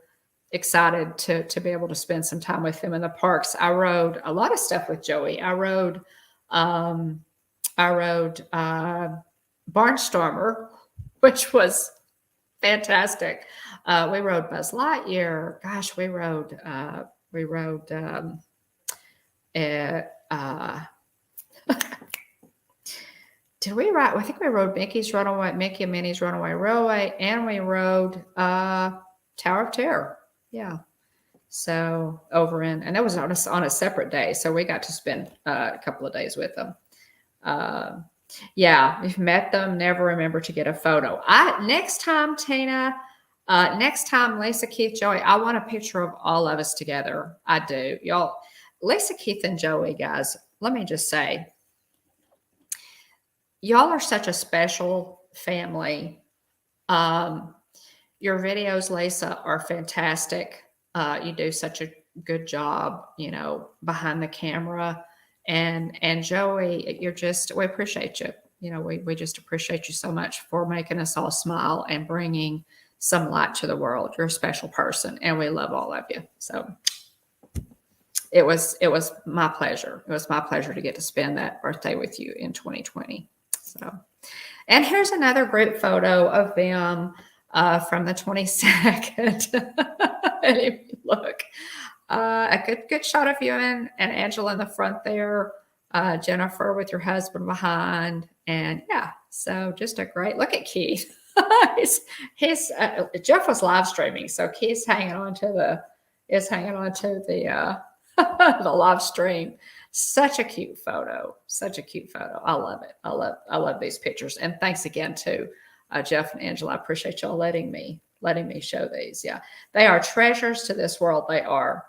excited to be able to spend some time with him in the parks. I rode a lot of stuff with Joey. I rode Barnstormer, which was fantastic. We rode Buzz Lightyear. Gosh, we rode did we ride? I think we rode Mickey and Minnie's Runaway Railway, and we rode Tower of Terror. Yeah. So and that was on a separate day. So we got to spend a couple of days with them. Yeah, we've met them. Never remember to get a photo. Next time, Tina. Next time, Lisa, Keith, Joey. I want a picture of all of us together. I do, y'all. Lisa, Keith, and Joey, guys. Let me just say, y'all are such a special family. Your videos, Lisa, are fantastic. You do such a good job, behind the camera. And Joey, we appreciate you. We just appreciate you so much for making us all smile and bringing some light to the world. You're a special person, and we love all of you. So it was my pleasure. It was my pleasure to get to spend that birthday with you in 2020. So, and here's another group photo of them from the 22nd. And if you look, a good shot of you and Angela in the front there, Jennifer with your husband behind, and yeah, so just a great look at Keith. Jeff was live streaming, so Keith's hanging on to the the live stream. Such a cute photo. Such a cute photo. I love it. I love these pictures. And thanks again to Jeff and Angela. I appreciate y'all letting me show these. Yeah, they are treasures to this world. They are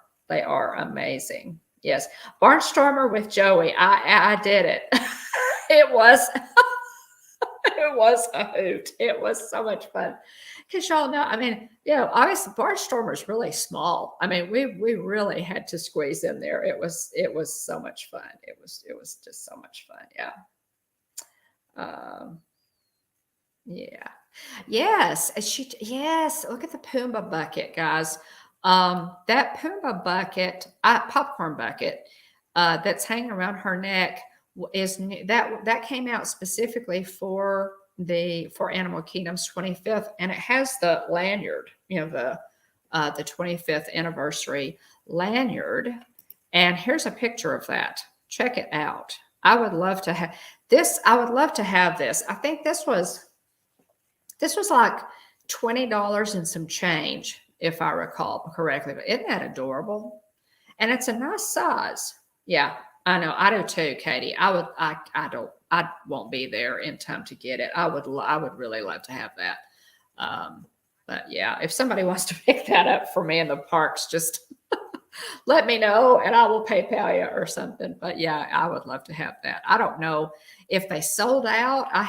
amazing. Yes, Barnstormer with Joey. I did it. It was a hoot. It was so much fun. Because y'all know, obviously Barnstormer is really small. We really had to squeeze in there. It was so much fun. It was just so much fun. Yeah. Yeah. Yes. Yes. Look at the Pumbaa bucket, guys. That Pumbaa bucket, popcorn bucket, that's hanging around her neck is new. That came out specifically for Animal Kingdom's 25th, and it has the lanyard, the 25th anniversary lanyard. And here's a picture of that. Check it out. I would love to have this. I would love to have this. I think this was like $20 and some change, if I recall correctly. But isn't that adorable? And it's a nice size. Yeah, I know. I do too, Katie. I won't be there in time to get it. I would really love to have that. But yeah, if somebody wants to pick that up for me in the parks, just let me know and I will PayPal you or something. But yeah, I would love to have that. I don't know if they sold out. I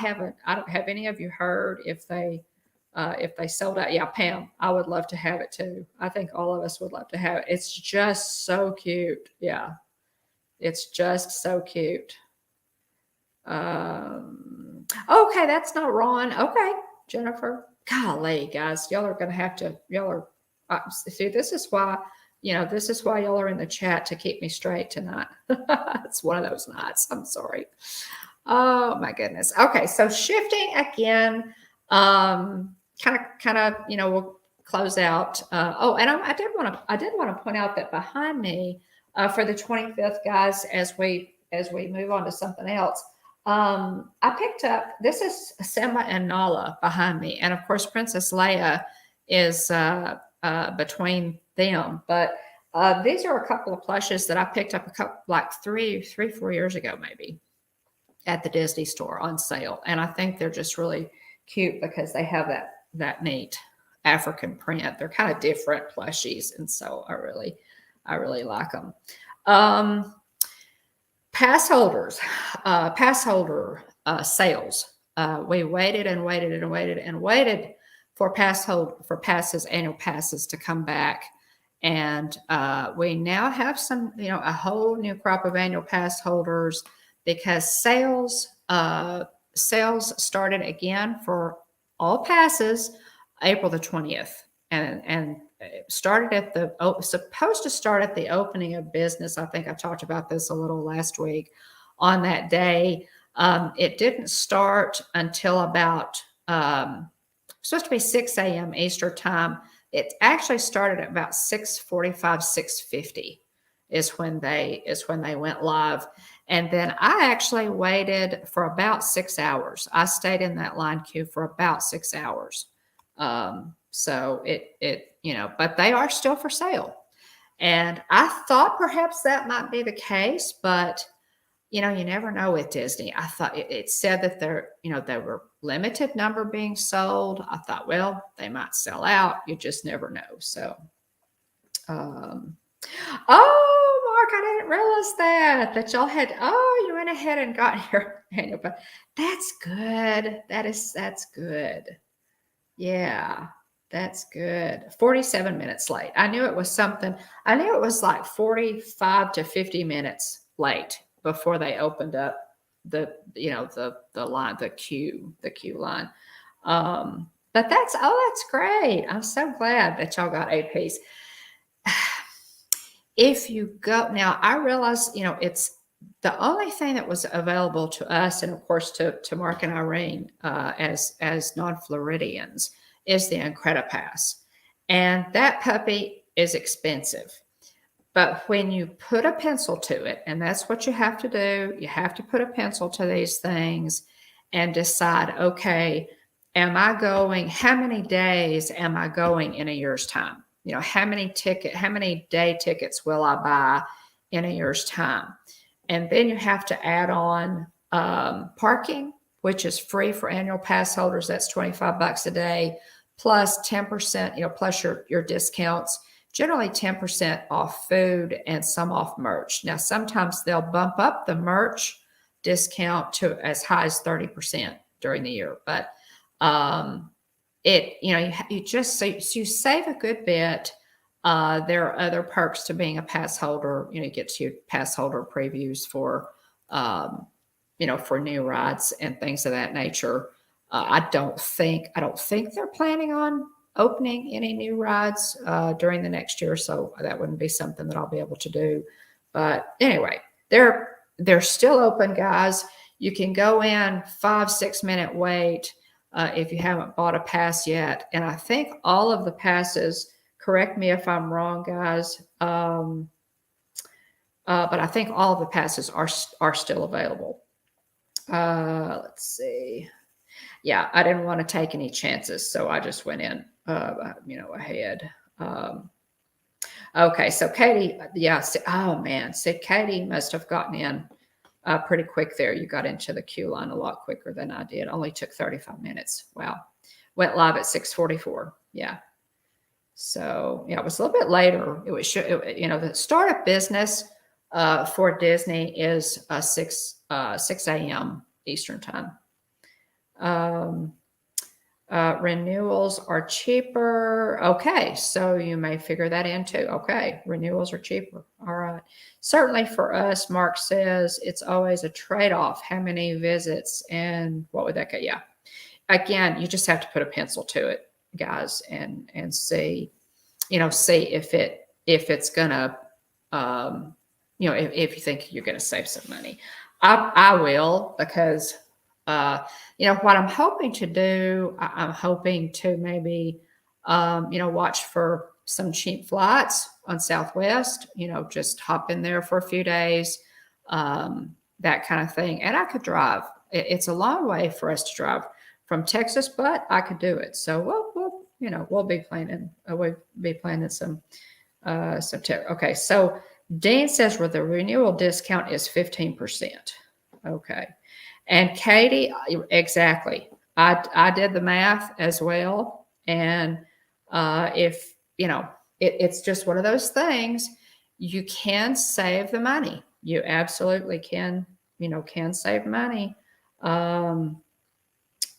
don't have any of you heard if they if they sold out. Yeah, Pam, I would love to have it too. I think all of us would love to have it. It's just so cute. Yeah, it's just so cute. Okay, that's not Ron. Okay, Jennifer. Golly, guys, y'all are gonna have to. Y'all are. See, this is why. This is why y'all are in the chat to keep me straight tonight. It's one of those nights. I'm sorry. Oh my goodness. Okay, so shifting again. Kind of. We'll close out. Oh, and I did want to point out that behind me, for the 25th, guys, as we move on to something else. I picked up, this is Simba and Nala behind me. And of course, Princess Leia is between them. But these are a couple of plushes that I picked up like 4 years ago, maybe, at the Disney store on sale. And I think they're just really cute because they have that neat African print. They're kind of different plushies. And so I really like them. Pass holder sales. We waited and waited and waited and waited for annual passes to come back, and we now have a whole new crop of annual pass holders because sales started again for all passes April the 20th, and it started supposed to start at the opening of business. I think I talked about this a little last week on that day. It didn't start until about supposed to be 6 a.m. Eastern time. It actually started at about 6:45, 6:50 is when they went live. And then I actually waited for about 6 hours. I stayed in that line queue for about 6 hours. So but they are still for sale. And I thought perhaps that might be the case, but you never know with Disney. I thought it said that there were limited number being sold. I thought, well, they might sell out. You just never know. So, oh, Mark, I didn't realize that y'all had, you went ahead and got your annual pass. That's good. That's good. Yeah. That's good. 47 minutes late. I knew it was something. I knew it was like 45 to 50 minutes late before they opened up the line, the queue line. But that's great. I'm so glad that y'all got a piece. If you go now, I realize, it's the only thing that was available to us, and of course to Mark and Irene as non-Floridians, is the Incredipass. And that puppy is expensive. But when you put a pencil to it, and that's what you have to do, you have to put a pencil to these things and decide, okay, how many days am I going in a year's time? How many day tickets will I buy in a year's time? And then you have to add on parking, which is free for annual pass holders. That's $25 a day, plus 10%, plus your discounts, generally 10% off food and some off merch. Now, sometimes they'll bump up the merch discount to as high as 30% during the year. But you save a good bit. There are other perks to being a pass holder. You get to pass holder previews for new rides and things of that nature. I don't think they're planning on opening any new rides during the next year, so that wouldn't be something that I'll be able to do. But anyway, they're still open, guys. You can go in 5-6 minute wait if you haven't bought a pass yet. And I think all of the passes, correct me if I'm wrong, guys, but I think all of the passes are still available. Let's see. Yeah, I didn't want to take any chances, so I just went in, ahead. Okay, so Katie, oh man, so Katie must have gotten in pretty quick there. You got into the queue line a lot quicker than I did. Only took 35 minutes. Wow. Went live at 6:44. Yeah. So yeah, it was a little bit later. It was, the start of business for Disney is 6 a.m. Eastern time. Renewals are cheaper. Okay, so you may figure that in too. Okay, renewals are cheaper. All right. Certainly for us, Mark says it's always a trade-off. How many visits and what would that get? Yeah. Again, you just have to put a pencil to it, guys, and see, see if it's gonna, if you think you're gonna save some money. I will, because what I'm hoping to do, I'm hoping to maybe, watch for some cheap flights on Southwest, just hop in there for a few days, that kind of thing. And I could drive. It's a long way for us to drive from Texas, but I could do it. So we'll be planning some okay. So Dean says, well, the renewal discount is 15%. Okay. And Katie, exactly. I did the math as well. And if, it's just one of those things, you can save the money. You absolutely can save money.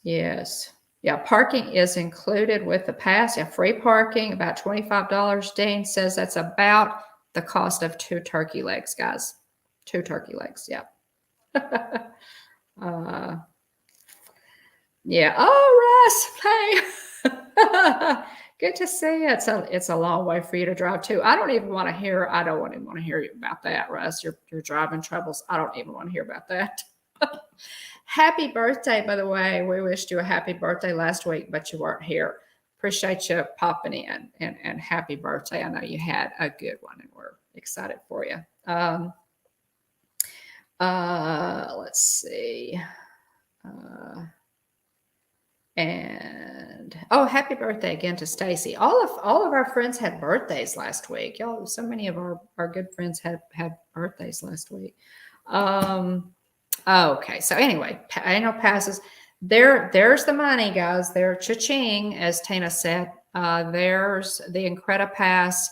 Yes. Yeah, parking is included with the pass. Yeah, free parking, about $25. Dean says that's about the cost of 2 turkey legs, guys. 2 turkey legs, yeah. Yeah. Oh, Russ, hey. Good to see you. It's a long way for you to drive too. I don't even want to hear about that, Russ. Your driving troubles. I don't even want to hear about that. Happy birthday, by the way. We wished you a happy birthday last week, but you weren't here. Appreciate you popping in, and happy birthday. I know you had a good one, and we're excited for you. Let's see. And happy birthday again to Stacy. All of our friends had birthdays last week. Y'all, so many of our good friends had birthdays last week. Okay, so anyway, annual passes. There's the money, guys. There, cha-ching, as Tina said. There's the Incredipass.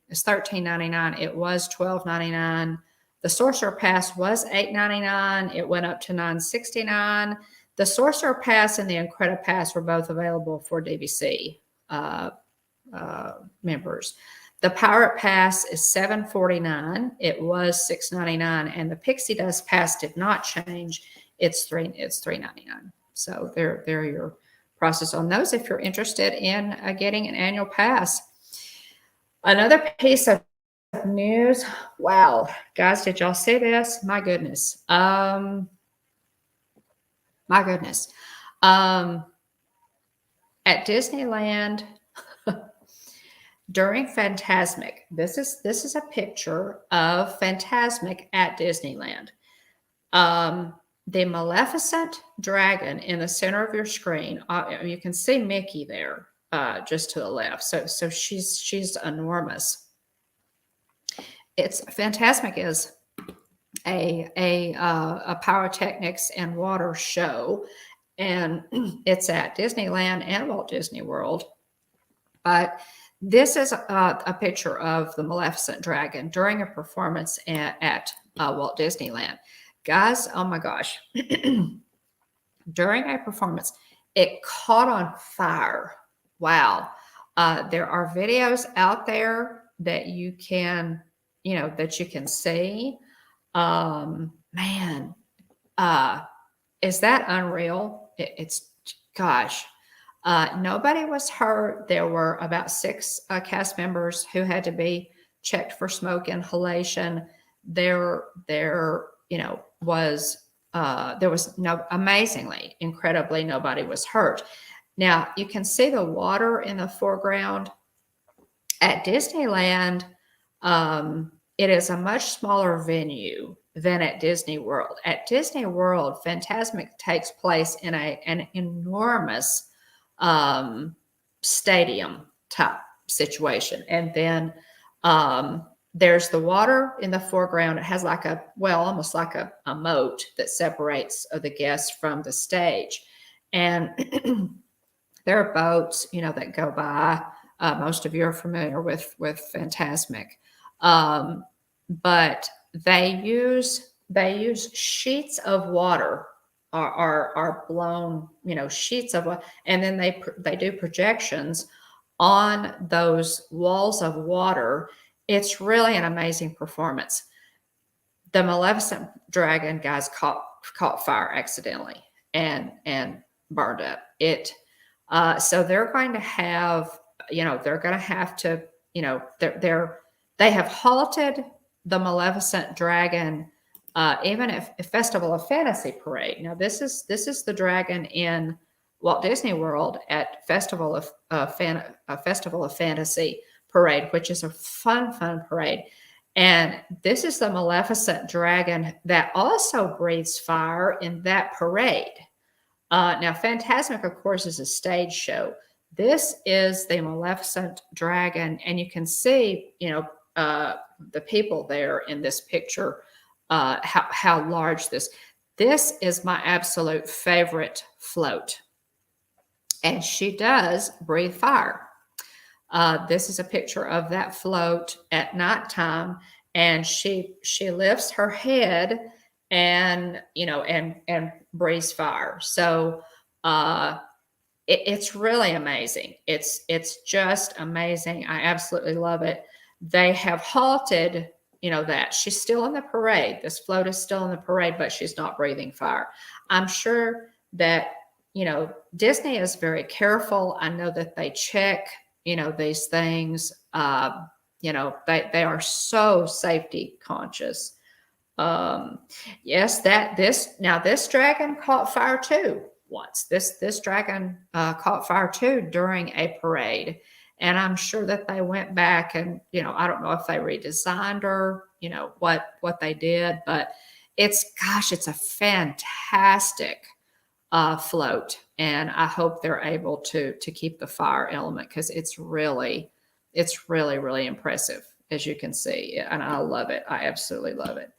It's $13.99. It was $12.99. The Sorcerer Pass was $8.99. It went up to $9.69. The Sorcerer Pass and the Incredipass were both available for DVC members. The Pirate Pass is $7.49. It was $6.99, and the Pixie Dust Pass did not change. It's $3.99. So there are your prices on those if you're interested in getting an annual pass. Another piece of news. Wow, guys, did y'all see this? My goodness. At Disneyland, during Fantasmic, this is a picture of Fantasmic at Disneyland. The Maleficent dragon in the center of your screen. You can see Mickey there, just to the left. So she's enormous. Fantasmic is a pyrotechnics and water show, and it's at Disneyland and Walt Disney World. But this is a picture of the Maleficent dragon during a performance at Walt Disneyland. Guys, oh my gosh. During a performance, it caught on fire. Wow. There are videos out there that you can see. Man, is that unreal? Gosh. Nobody was hurt. There were about 6 cast members who had to be checked for smoke inhalation. There was amazingly, incredibly, nobody was hurt. Now you can see the water in the foreground at Disneyland. It is a much smaller venue than at Disney World. At Disney World, Fantasmic takes place in an enormous stadium type situation. And then there's the water in the foreground. It has almost like a moat that separates the guests from the stage. And there are boats, that go by. Most of you are familiar with Fantasmic. But they use sheets of water are blown, sheets of, and then they do projections on those walls of water. It's really an amazing performance. The Maleficent dragon, guys, caught fire accidentally and burned up. So they're going to have, they're going to have to, they have halted the Maleficent dragon, even if Festival of Fantasy parade. Now this is the dragon in Walt Disney World at Festival of Fantasy parade, which is a fun parade. And this is the Maleficent dragon that also breathes fire in that parade. Now, Fantasmic, of course, is a stage show. This is the Maleficent dragon, and you can see, the people there in this picture, how large this. This is my absolute favorite float, and she does breathe fire. This is a picture of that float at nighttime, and she lifts her head and and breathes fire. So it's really amazing. It's just amazing. I absolutely love it. They have halted, that she's still in the parade. This float is still in the parade, but she's not breathing fire. I'm sure that Disney is very careful. I know that they check these things. They are so safety conscious. Yes, this dragon caught fire too once. This dragon caught fire too during a parade, and I'm sure that they went back and I don't know if they redesigned or what they did, but it's a fantastic float, and I hope they're able to keep the fire element, because it's really impressive, as you can see, and I love it. I absolutely love it.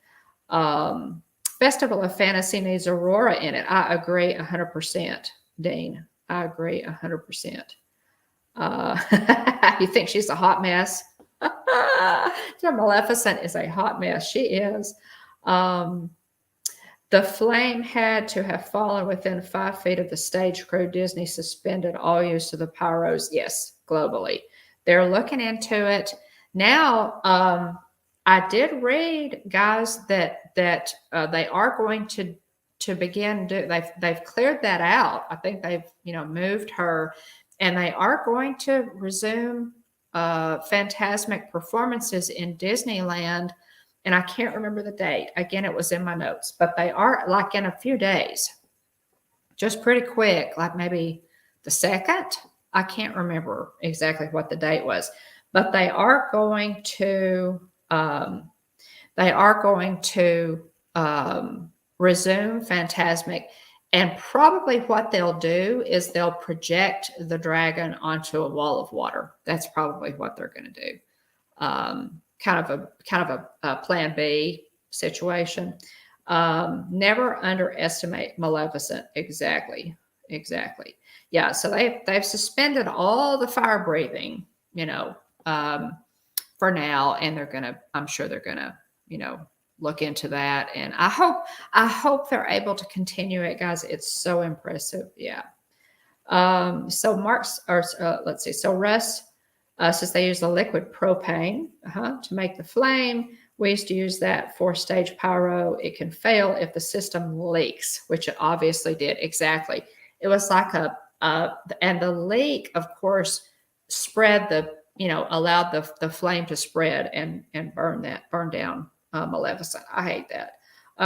Festival of Fantasy needs Aurora in it. I agree 100%, Dean. I agree 100%. You think she's a hot mess? The Maleficent is a hot mess. She is. The flame had to have fallen within 5 feet of the stage crew. Disney suspended all use of the pyros. Yes, globally. They're looking into it. Now, I did read, guys, that they are going to begin they've cleared that out. I think they've moved her, and they are going to resume Fantasmic performances in Disneyland. And I can't remember the date. Again, it was in my notes, but they are like in a few days, just pretty quick, like maybe the 2nd. I can't remember exactly what the date was, but they are going to resume Fantasmic, and probably what they'll do is they'll project the dragon onto a wall of water. That's probably what they're going to do. Kind of a plan B situation. Never underestimate Maleficent. Exactly. Yeah. So they've suspended all the fire breathing, for now, and I'm sure they're gonna, look into that. And I hope they're able to continue it, guys. It's so impressive. Yeah. So let's see. So Russ, since they use the liquid propane to make the flame, we used to use that for stage pyro. It can fail if the system leaks, which it obviously did. Exactly. It was like and the leak, of course, spread allowed the flame to spread and burn down Maleficent. I hate that.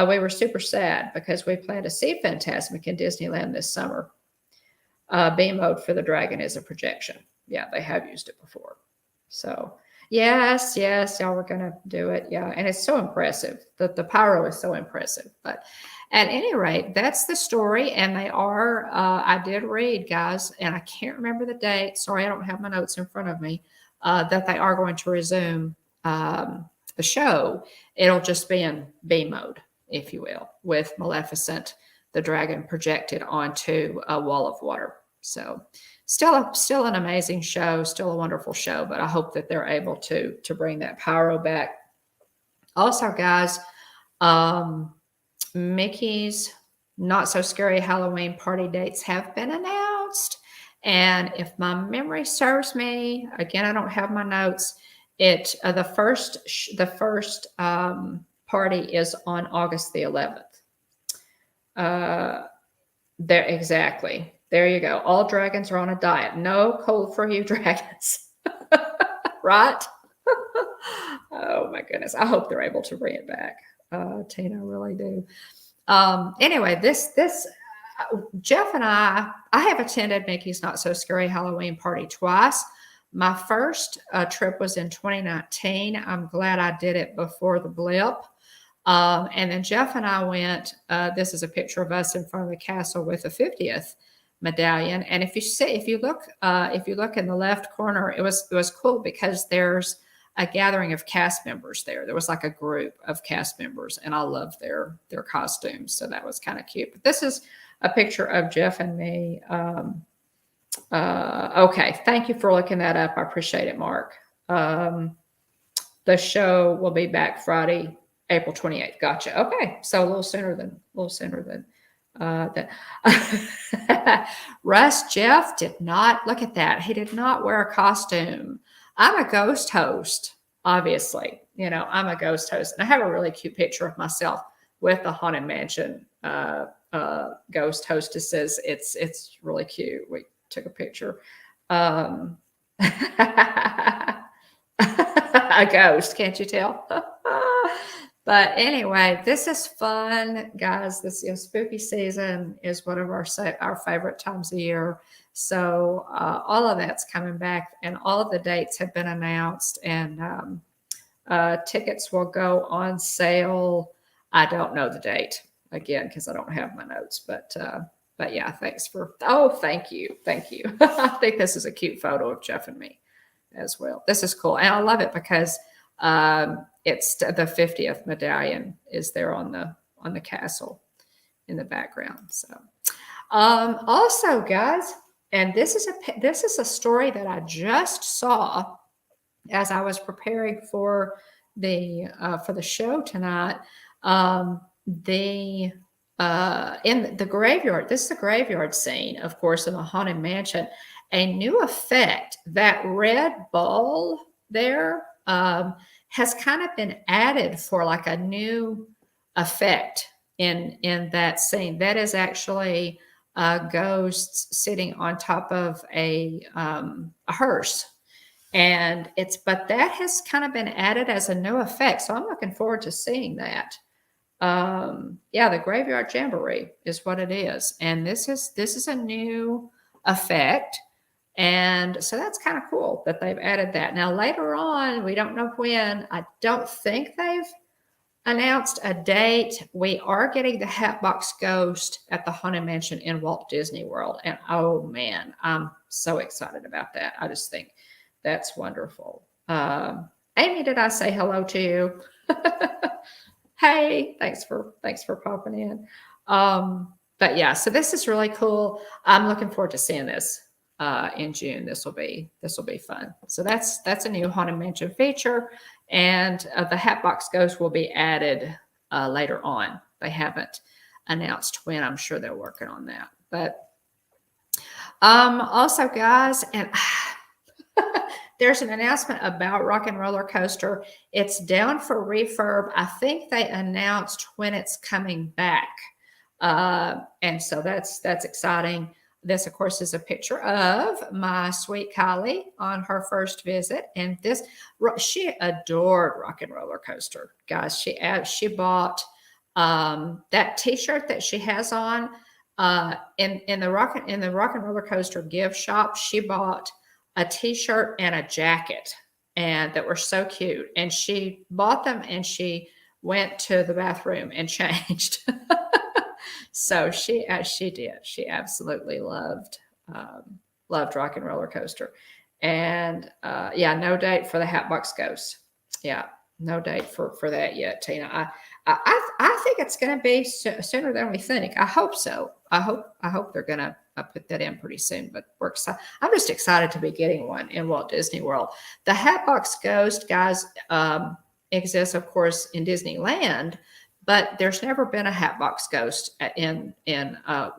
We were super sad because we plan to see Fantasmic in Disneyland this summer. B mode for the dragon is a projection. Yeah, they have used it before. So yes, y'all were gonna do it. Yeah, and it's so impressive. The pyro is so impressive. But at any rate, that's the story. And they are, I did read, guys, and I can't remember the date. Sorry, I don't have my notes in front of me. That they are going to resume the show. It'll just be in B mode, if you will, with Maleficent, the dragon, projected onto a wall of water. So still an amazing show, still a wonderful show, but I hope that they're able to bring that pyro back. Also, guys, Mickey's Not So Scary Halloween party dates have been announced. And if my memory serves me, again, I don't have my notes. The first party is on August the 11th. There exactly. There you go. All dragons are on a diet. No cold for you dragons, right? Oh my goodness. I hope they're able to bring it back. Tina, I really do. Anyway, Jeff and I have attended Mickey's Not So Scary Halloween party twice. My first trip was in 2019. I'm glad I did it before the blip. And then Jeff and I went, this is a picture of us in front of the castle with the 50th medallion. And if you look in the left corner, it was cool because there's a gathering of cast members there. There was like a group of cast members, and I loved their costumes. So that was kind of cute. But this is a picture of Jeff and me. Okay. Thank you for looking that up. I appreciate it, Mark. The show will be back Friday, April 28th. Gotcha. Okay. So a little sooner than that. Russ Jeff did not look at that. He did not wear a costume. I'm a ghost host, obviously. I'm a ghost host. And I have a really cute picture of myself with the Haunted Mansion ghost hostesses. It's really cute. We took a picture. A ghost, can't you tell? But anyway, this is fun, guys. This spooky season is one of our favorite times of year. So all of that's coming back, and all of the dates have been announced, and tickets will go on sale. I don't know the date again because I don't have my notes, but yeah, thank you. I think this is a cute photo of Jeff and me as well. This is cool, and I love it because it's the 50th medallion is there on the castle in the background. So also, guys, and this is a story that I just saw as I was preparing for the show tonight. In the graveyard, this is the graveyard scene, of course, in the Haunted Mansion. A new effect, that red ball there, has kind of been added for like a new effect in that scene. That is actually ghosts sitting on top of a hearse. But that has kind of been added as a new effect. So I'm looking forward to seeing that. The Graveyard Jamboree is what it is. And this is a new effect. And so that's kind of cool that they've added that. Now, later on, we don't know when. I don't think they've announced a date. We are getting the Hatbox Ghost at the Haunted Mansion in Walt Disney World. And oh man, I'm so excited about that. I just think that's wonderful. Amy, did I say hello to you? Hey, thanks for popping in. But yeah, so this is really cool. I'm looking forward to seeing this in June. This will be fun. So that's a new Haunted Mansion feature, and the Hatbox Ghost will be added later on. They haven't announced when. I'm sure they're working on that. But also, guys, and there's an announcement about Rock and Roller Coaster. It's down for refurb. I think they announced when it's coming back, and so that's exciting. This, of course, is a picture of my sweet Kylie on her first visit. And she adored Rock and Roller Coaster, guys. She bought that T-shirt that she has on in the Rock and Roller Coaster gift shop. She bought a T-shirt and a jacket, and that were so cute. And she bought them, and she went to the bathroom and changed. So she did. She absolutely loved Rock and Roller Coaster. And no date for the Hatbox Ghost. Yeah, no date for that yet, Tina. I think it's going to be sooner than we think. I hope so. I hope they're going to put that in pretty soon. But I'm just excited to be getting one in Walt Disney World. The Hatbox Ghost, guys, exists, of course, in Disneyland. but there's never been a Hatbox Ghost in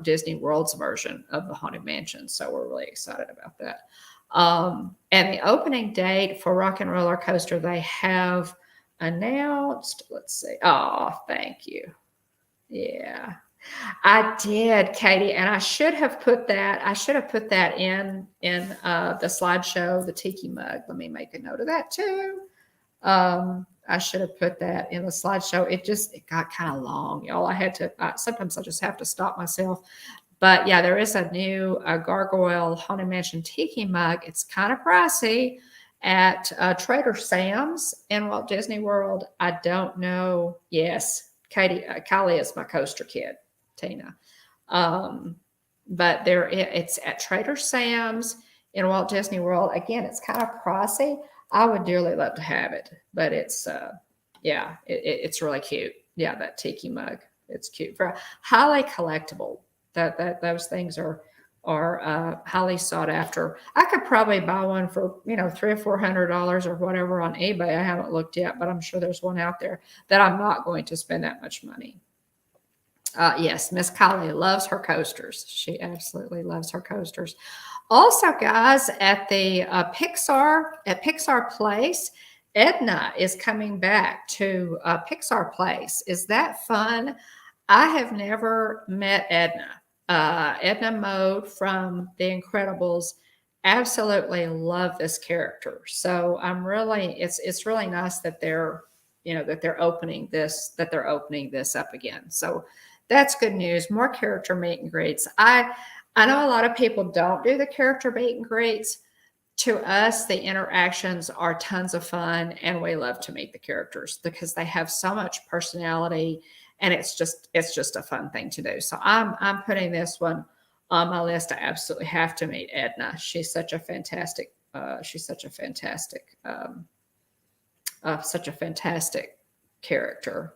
Disney World's version of the Haunted Mansion. So we're really excited about that. And the opening date for Rock and Roller Coaster, they have announced. Let's see. Oh, thank you. Yeah, I did, Katie, and I should have put that. I should have put that in the slideshow, the tiki mug. Let me make a note of that too. I should have put that in the slideshow. It got kind of long, y'all. I had to. Sometimes I just have to stop myself. But yeah, there is a new Gargoyle Haunted Mansion tiki mug. It's kind of pricey at Trader Sam's in Walt Disney World. I don't know. Yes, Katie, Kylie is my coaster kid, Tina. But it's at Trader Sam's in Walt Disney World. Again, it's kind of pricey. I would dearly love to have it, but it's yeah, it's really cute. Yeah, that tiki mug, it's cute. For highly collectible. Those things are highly sought after. I could probably buy one for $300 or $400 or whatever on eBay. I haven't looked yet, but I'm sure there's one out there that I'm not going to spend that much money. Yes, Miss Kylie loves her coasters. She absolutely loves her coasters. Also, guys, at the Pixar Place, Edna is coming back to Pixar Place. Is that fun? I have never met Edna. Edna Mode from The Incredibles. Absolutely love this character. So I'm really, it's really nice that they're opening this up again. So that's good news. More character meet and greets. I know a lot of people don't do the character meet and greets. To us, the interactions are tons of fun, and we love to meet the characters because they have so much personality, and it's just a fun thing to do. So I'm putting this one on my list. I absolutely have to meet Edna. She's such a fantastic character.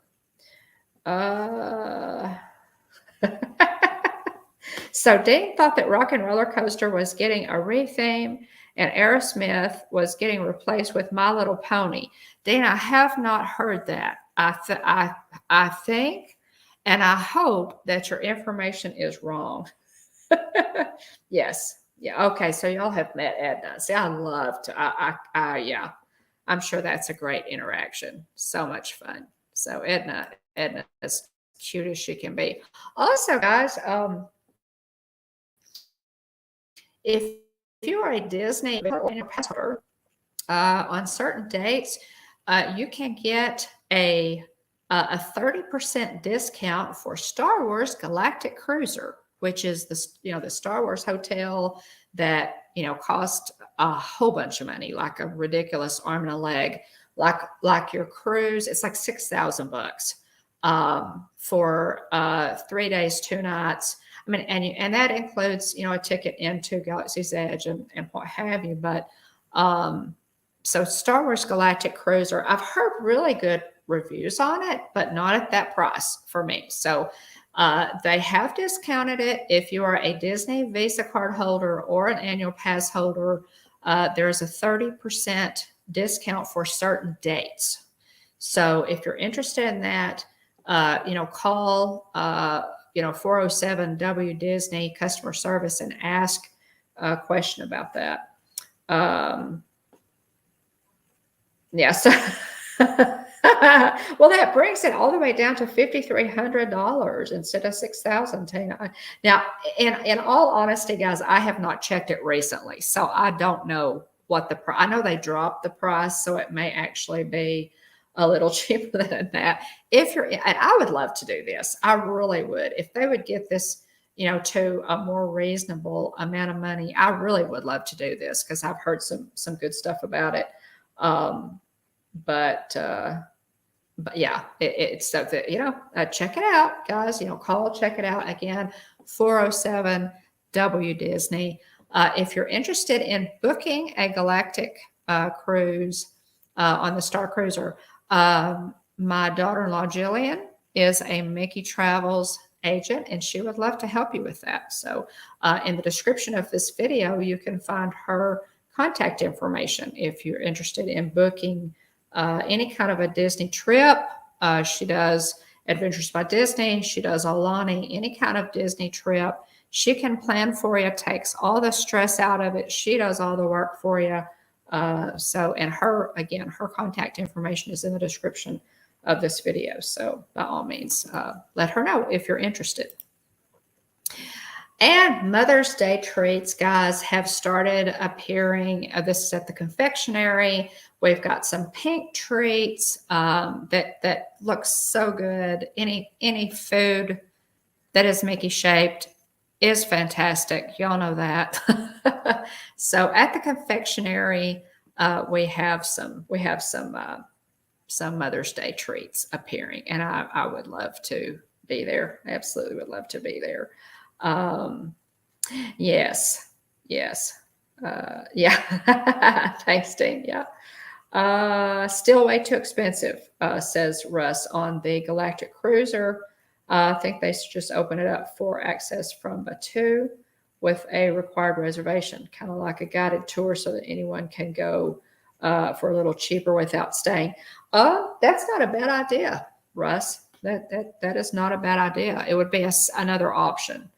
So Dean thought that Rock and Roller Coaster was getting a retheme and Aerosmith was getting replaced with My Little Pony. Dean, I have not heard that. I think and I hope that your information is wrong. Yes. Yeah. Okay. So y'all have met Edna. See, I love to, yeah, I'm sure that's a great interaction. So much fun. So Edna is cute as she can be. Also, guys, if you are a Disney pastor, on certain dates, you can get a 30% discount for Star Wars Galactic Cruiser, which is the Star Wars hotel that cost a whole bunch of money, like a ridiculous arm and a leg, like your cruise. It's like $6,000 for 3 days, 2 nighs. I mean, and that includes, a ticket into Galaxy's Edge and what have you. But so Star Wars Galactic Cruiser, I've heard really good reviews on it, but not at that price for me. So they have discounted it. If you are a Disney Visa card holder or an annual pass holder, there's a 30% discount for certain dates. So if you're interested in that, call 407 W Disney customer service and ask a question about that. Yeah, so well, that brings it all the way down to $5,300 instead of $6,000, Tina. Now, in all honesty, guys, I have not checked it recently, so I don't know what the price. I know they dropped the price, so it may actually be a little cheaper than that. And I would love to do this. I really would. If they would get this, to a more reasonable amount of money, I really would love to do this because I've heard some good stuff about it. But yeah, it's stuff that, check it out, guys, check it out again, 407 W Disney. If you're interested in booking a galactic cruise on the Star Cruiser, my daughter-in-law, Jillian, is a Mickey Travels agent, and she would love to help you with that. So in the description of this video, you can find her contact information if you're interested in booking any kind of a Disney trip. She does Adventures by Disney. She does Alani, any kind of Disney trip. She can plan for you, takes all the stress out of it. She does all the work for you. And her, again, her contact information is in the description of this video. So by all means, let her know if you're interested. And Mother's Day treats, guys, have started appearing. This is at the confectionery. We've got some pink treats that looks so good. Any food that is Mickey shaped is fantastic. Y'all know that. So at the confectionery, we have some Mother's Day treats appearing, and I would love to be there. Absolutely would love to be there. Yes. Yeah. Thanks, Dean. Yeah. Still way too expensive, says Russ on the Galactic Cruiser. I think they should just open it up for access from Batu with a required reservation, kind of like a guided tour so that anyone can go for a little cheaper without staying. That's not a bad idea, Russ. That is not a bad idea. It would be another option.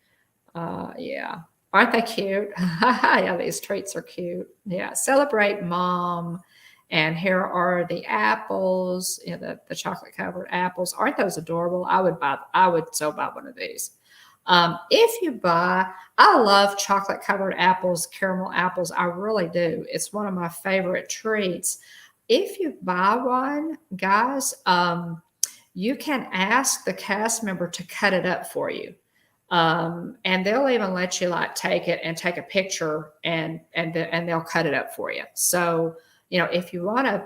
Yeah. Aren't they cute? Yeah, these treats are cute. Yeah. Celebrate Mom. And here are the apples, the chocolate covered apples. Aren't those adorable? I would so buy one of these. If you buy, I love chocolate covered apples, caramel apples. I really do. It's one of my favorite treats. If you buy one, guys, you can ask the cast member to cut it up for you. And they'll even let you take it and take a picture and they'll cut it up for you. So, if you want to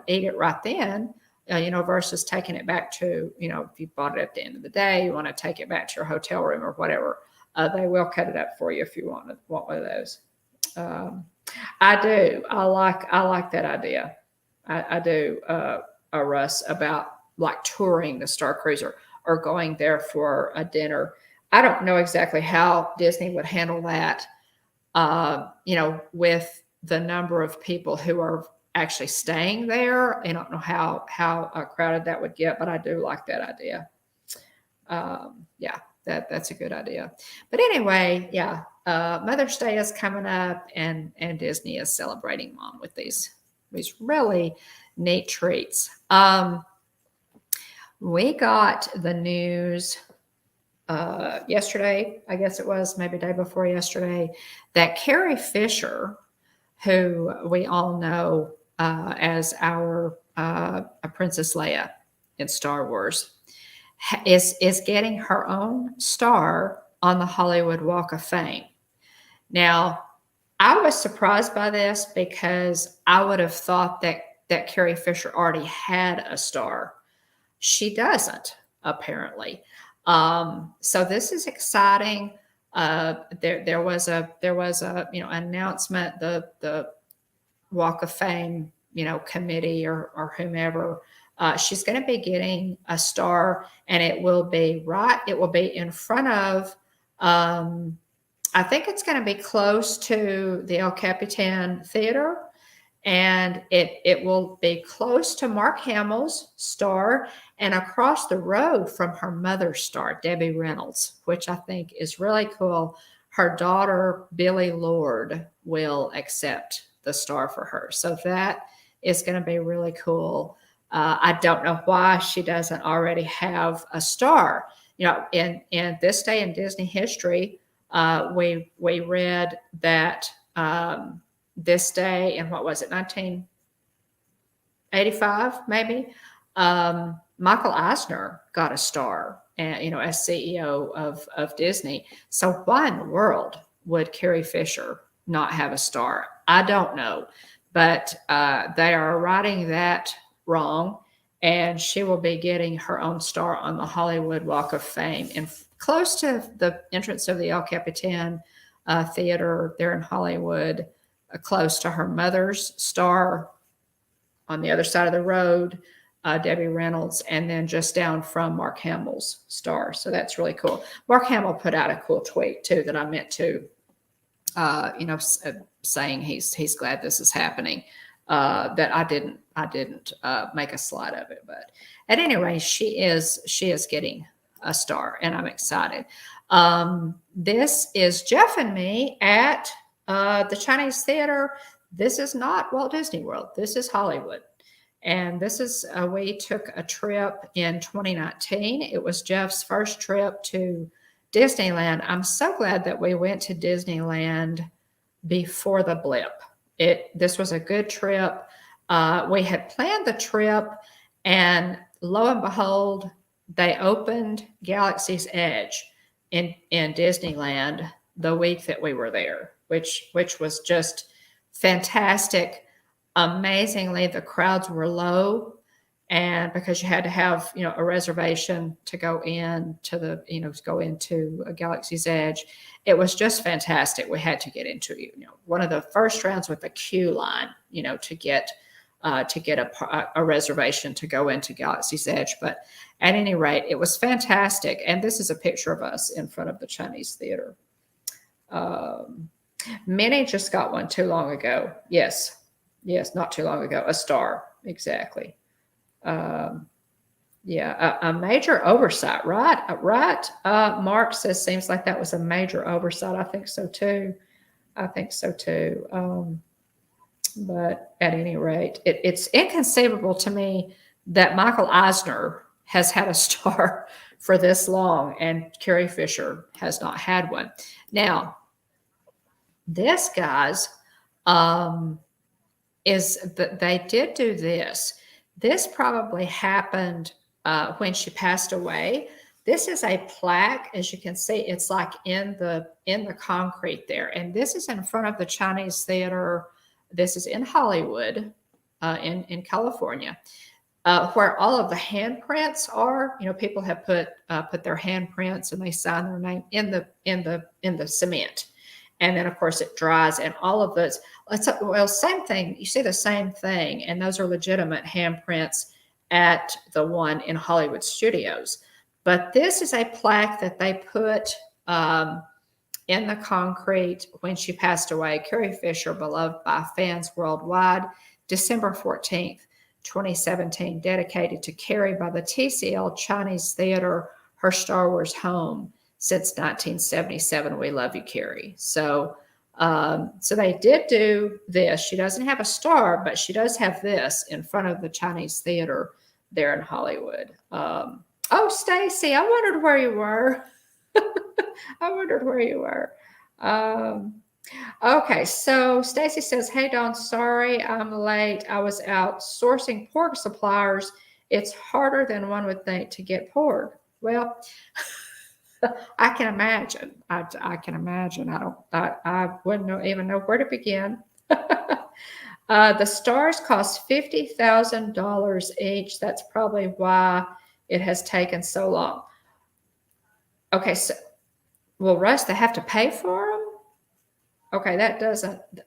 eat it right then, versus taking it back to, if you bought it at the end of the day, you want to take it back to your hotel room or whatever, they will cut it up for you if you want one of those. I do. I like that idea. I do, Russ, about touring the Star Cruiser or going there for a dinner. I don't know exactly how Disney would handle that, with the number of people who are actually staying there. I don't know how crowded that would get, but I do like that idea. Yeah, that's a good idea. But anyway, yeah, Mother's Day is coming up, and Disney is celebrating Mom with these really neat treats. We got the news yesterday, I guess it was, maybe day before yesterday, that Carrie Fisher, who we all know as our Princess Leia in Star Wars, is getting her own star on the Hollywood Walk of Fame. Now, I was surprised by this because I would have thought that Carrie Fisher already had a star. She doesn't, apparently. So this is exciting. There was a announcement, the Walk of Fame, committee or whomever, she's going to be getting a star, and it will be in front of, I think it's going to be close to the El Capitan Theater, and it will be close to Mark Hamill's star and across the road from her mother's star, Debbie Reynolds, which I think is really cool. Her daughter, Billie Lourd, will accept the star for her. So that is going to be really cool. I don't know why she doesn't already have a star. In this day in Disney history, we read that this day in, what was it, 1985 maybe, Michael Eisner got a star, and as CEO of Disney. So why in the world would Carrie Fisher not have a star? I don't know, but they are writing that wrong, and she will be getting her own star on the Hollywood Walk of Fame, and close to the entrance of the El Capitan Theater there in Hollywood, close to her mother's star. On the other side of the road, Debbie Reynolds, and then just down from Mark Hamill's star. So that's really cool. Mark Hamill put out a cool tweet too that I meant to, saying he's glad this is happening. That I didn't didn't make a slide of it. But at any rate, she is getting a star, and I'm excited. This is Jeff and me at the Chinese Theater. This is not Walt Disney World. This is Hollywood. And this is, we took a trip in 2019. It was Jeff's first trip to Disneyland. I'm so glad that we went to Disneyland before the blip. This was a good trip. We had planned the trip, and lo and behold, they opened Galaxy's Edge in Disneyland the week that we were there, which was just fantastic. Amazingly, the crowds were low, and because you had to have a reservation to go in to the to go into Galaxy's Edge, it was just fantastic. We had to get into one of the first rounds with the queue line, to get a reservation to go into Galaxy's Edge. But at any rate, it was fantastic. And this is a picture of us in front of the Chinese Theater. Minnie just got one too long ago. Yes, not too long ago. A star, exactly. Yeah, a major oversight, right? Right. Mark says, seems like that was a major oversight. I think so too. But at any rate, it's inconceivable to me that Michael Eisner has had a star for this long and Carrie Fisher has not had one. Now, this, guys, is that they did do this. This probably happened when she passed away. This is a plaque, as you can see. It's like in the concrete there, and this is in front of the Chinese Theater. This is in Hollywood, in California, where all of the handprints are. People have put their handprints and they sign their name in the cement. And then, of course, it dries, and all of those. Well, same thing. You see the same thing, and those are legitimate handprints at the one in Hollywood Studios. But this is a plaque that they put in the concrete when she passed away. Carrie Fisher, beloved by fans worldwide, December 14th, 2017, dedicated to Carrie by the TCL Chinese Theater, her Star Wars home. Since 1977, we love you, Carrie. So they did do this. She doesn't have a star, but she does have this in front of the Chinese Theater there in Hollywood. Oh, Stacy, I wondered where you were. Okay, so Stacy says, "Hey, Dawn, sorry I'm late. I was out sourcing pork suppliers. It's harder than one would think to get pork." Well, I can imagine. I can imagine. I wouldn't even know where to begin. The stars cost $50,000 each. That's probably why it has taken so long. Okay, so, well, Russ, they have to pay for them? Okay,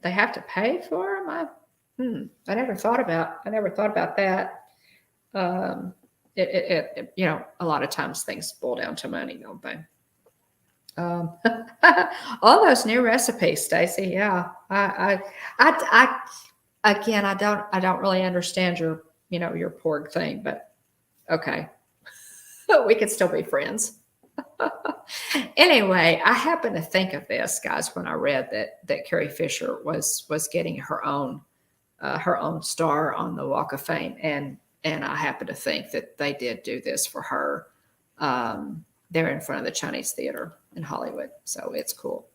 they have to pay for them? I never thought about that. A lot of times things boil down to money, don't they? All those new recipes, Stacy. Yeah, again, I don't really understand your pork thing, but okay, we could still be friends. Anyway, I happened to think of this, guys, when I read that Carrie Fisher was getting her own star on the Walk of Fame, and I happen to think that they did do this for her. They're in front of the Chinese Theater in Hollywood, so it's cool.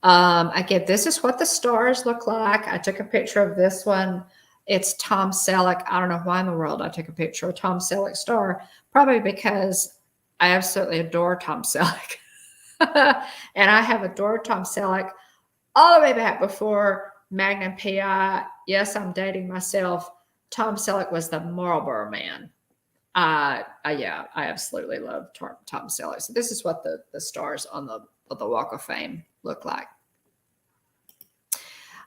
Again, this is what the stars look like. I took a picture of this one. It's Tom Selleck. I don't know why in the world I took a picture of Tom Selleck's star. Probably because I absolutely adore Tom Selleck. And I have adored Tom Selleck all the way back before Magnum PI. Yes, I'm dating myself. Tom Selleck was the Marlboro Man. I absolutely love Tom Selleck. So this is what the stars on the Walk of Fame look like.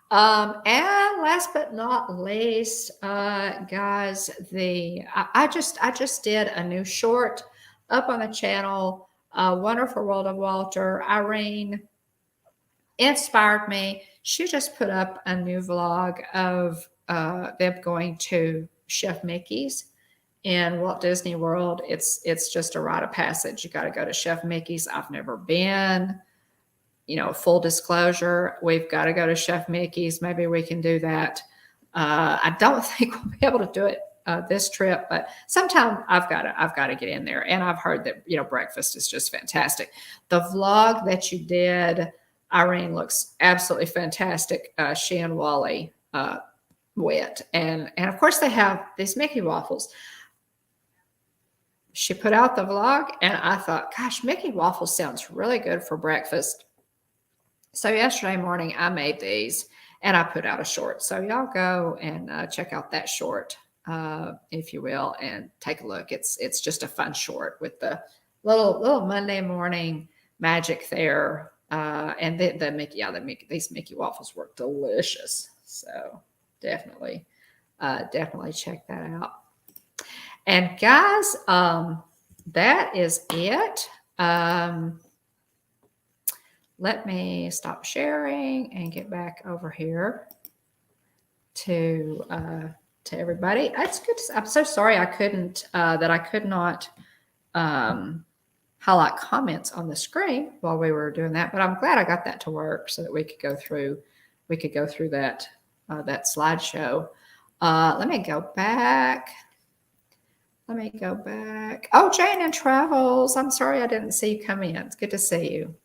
And last but not least, guys, I just did a new short up on the channel. Wonderful World of Walter. Irene inspired me. She just put up a new vlog of them going to Chef Mickey's in Walt Disney World. It's just a rite of passage. You got to go to Chef Mickey's. I've never been. Full disclosure, we've got to go to Chef Mickey's. Maybe we can do that. I don't think we'll be able to do it this trip, but sometime I've got to get in there. And I've heard that breakfast is just fantastic. The vlog that you did, Irene, looks absolutely fantastic. She and Wally went, and of course they have these Mickey waffles. She put out the vlog, and I thought, gosh, Mickey waffles sounds really good for breakfast. So yesterday morning I made these and I put out a short. So y'all go and check out that short, if you will, and take a look. It's just a fun short with the little Monday morning magic there. And the Mickey, these Mickey waffles were delicious. So definitely check that out. And guys, that is it. Let me stop sharing and get back over here to everybody. That's good. I'm so sorry I couldn't I could not highlight comments on the screen while we were doing that, but I'm glad I got that to work so that we could go through that slideshow. Let me go back. Oh, Jane and Travels. I'm sorry I didn't see you come in. It's good to see you.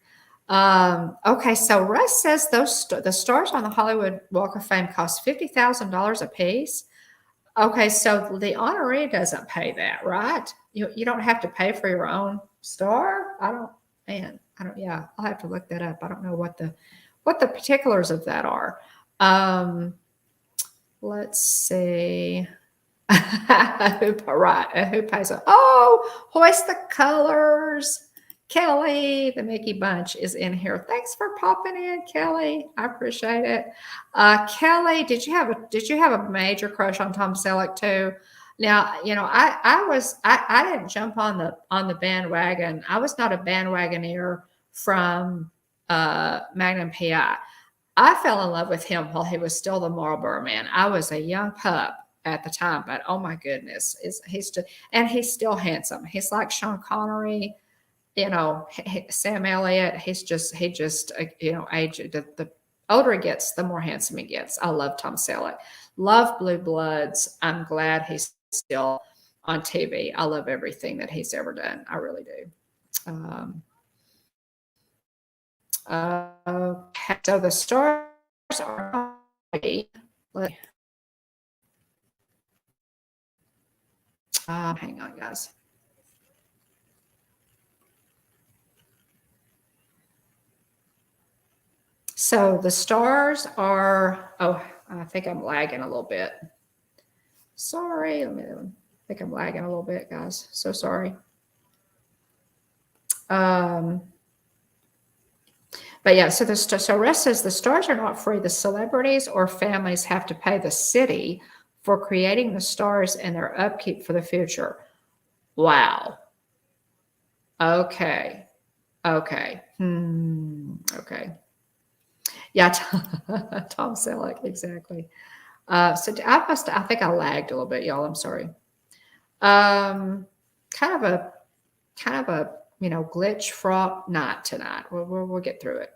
Okay, so Russ says the stars on the Hollywood Walk of Fame cost $50,000 a piece. Okay, so the honoree doesn't pay that, right? You don't have to pay for your own star. Yeah, I'll have to look that up. I don't know what the particulars of that are. Let's see. Who pays it? Oh, Hoist the Colors. Kelly, the Mickey Bunch, is in here. Thanks for popping in, Kelly. I appreciate it. Kelly, did you have a major crush on Tom Selleck too? Now, I didn't jump on the bandwagon. I was not a bandwagoneer from Magnum PI. I fell in love with him while he was still the Marlboro Man. I was a young pup at the time, but oh my goodness, he's still handsome. He's like Sean Connery. Sam Elliott, he just age. The older he gets, the more handsome he gets. I love Tom Selleck. Love Blue Bloods. I'm glad he's still on TV. I love everything that he's ever done. I really do. Okay, so the stars are hang on, guys. So the stars are, I think I'm lagging a little bit. Sorry, I think I'm lagging a little bit, guys. So sorry. But yeah, so Russ says the stars are not free. The celebrities or families have to pay the city for creating the stars and their upkeep for the future. Wow. Okay. Okay. Yeah, Tom Selleck, exactly. So I think I lagged a little bit, y'all. I'm sorry. Kind of a glitch fraught night tonight. We'll get through it.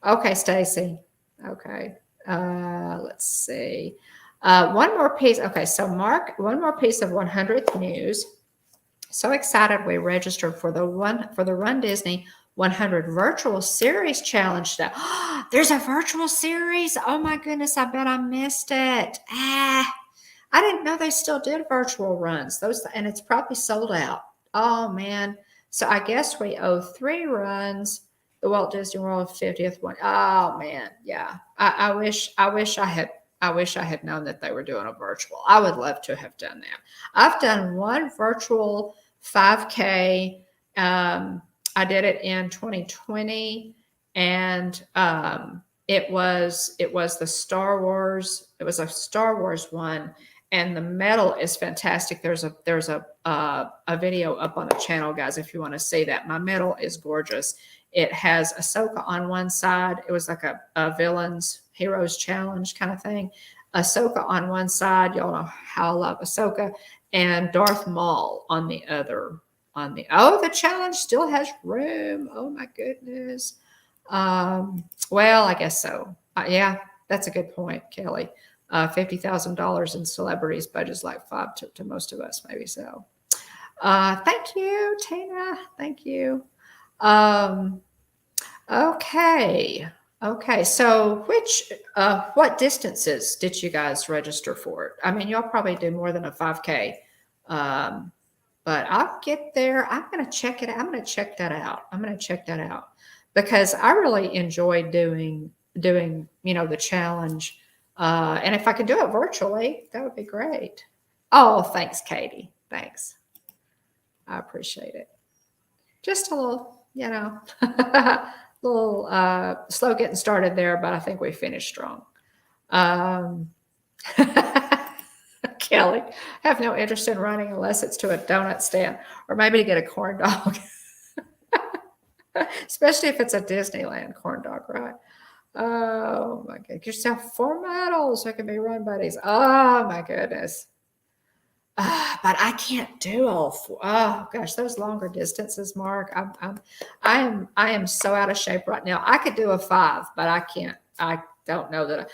Okay, Stacy. Okay. Let's see. One more piece. Okay, so Mark, one more piece of 100th news. So excited we registered for the Run Disney 100 virtual series challenge today. There's a virtual series. Oh my goodness, I bet I missed it. I didn't know they still did virtual runs. And it's probably sold out. Oh man. So I guess we owe 3 runs. The Walt Disney World 50th one. Oh man, yeah. I wish I had known that they were doing a virtual. I would love to have done that. I've done one virtual 5K. I did it in 2020, and it was the Star Wars. It was a Star Wars one, and the medal is fantastic. There's a video up on the channel, guys, if you want to see that. My medal is gorgeous. It has Ahsoka on one side. It was like a villains heroes challenge kind of thing. Ahsoka on one side. Y'all know how I love Ahsoka, and Darth Maul on the other. The challenge still has room. Oh my goodness. Well, I guess so. Yeah, that's a good point, Kelly. $50,000 in celebrities budgets like five to most of us, maybe so. Thank you, Tina. Thank you. Um, okay. Okay. So what distances did you guys register for? I mean, y'all probably do more than a 5K. But I'll get there. I'm going to check it out. I'm going to check that out. I'm going to check that out because I really enjoy doing, the challenge. And if I could do it virtually, that would be great. Oh, thanks, Katie. Thanks. I appreciate it. Just a little, little slow getting started there, but I think we finished strong. Kelly, I have no interest in running unless it's to a donut stand or maybe to get a corn dog. Especially if it's a Disneyland corn dog, right? Oh my god. Get yourself 4 medals. So it can be run buddies. Oh my goodness. But I can't do all 4. Oh gosh, those longer distances, Mark. I am so out of shape right now. I could do a 5, but I can't. I don't know that.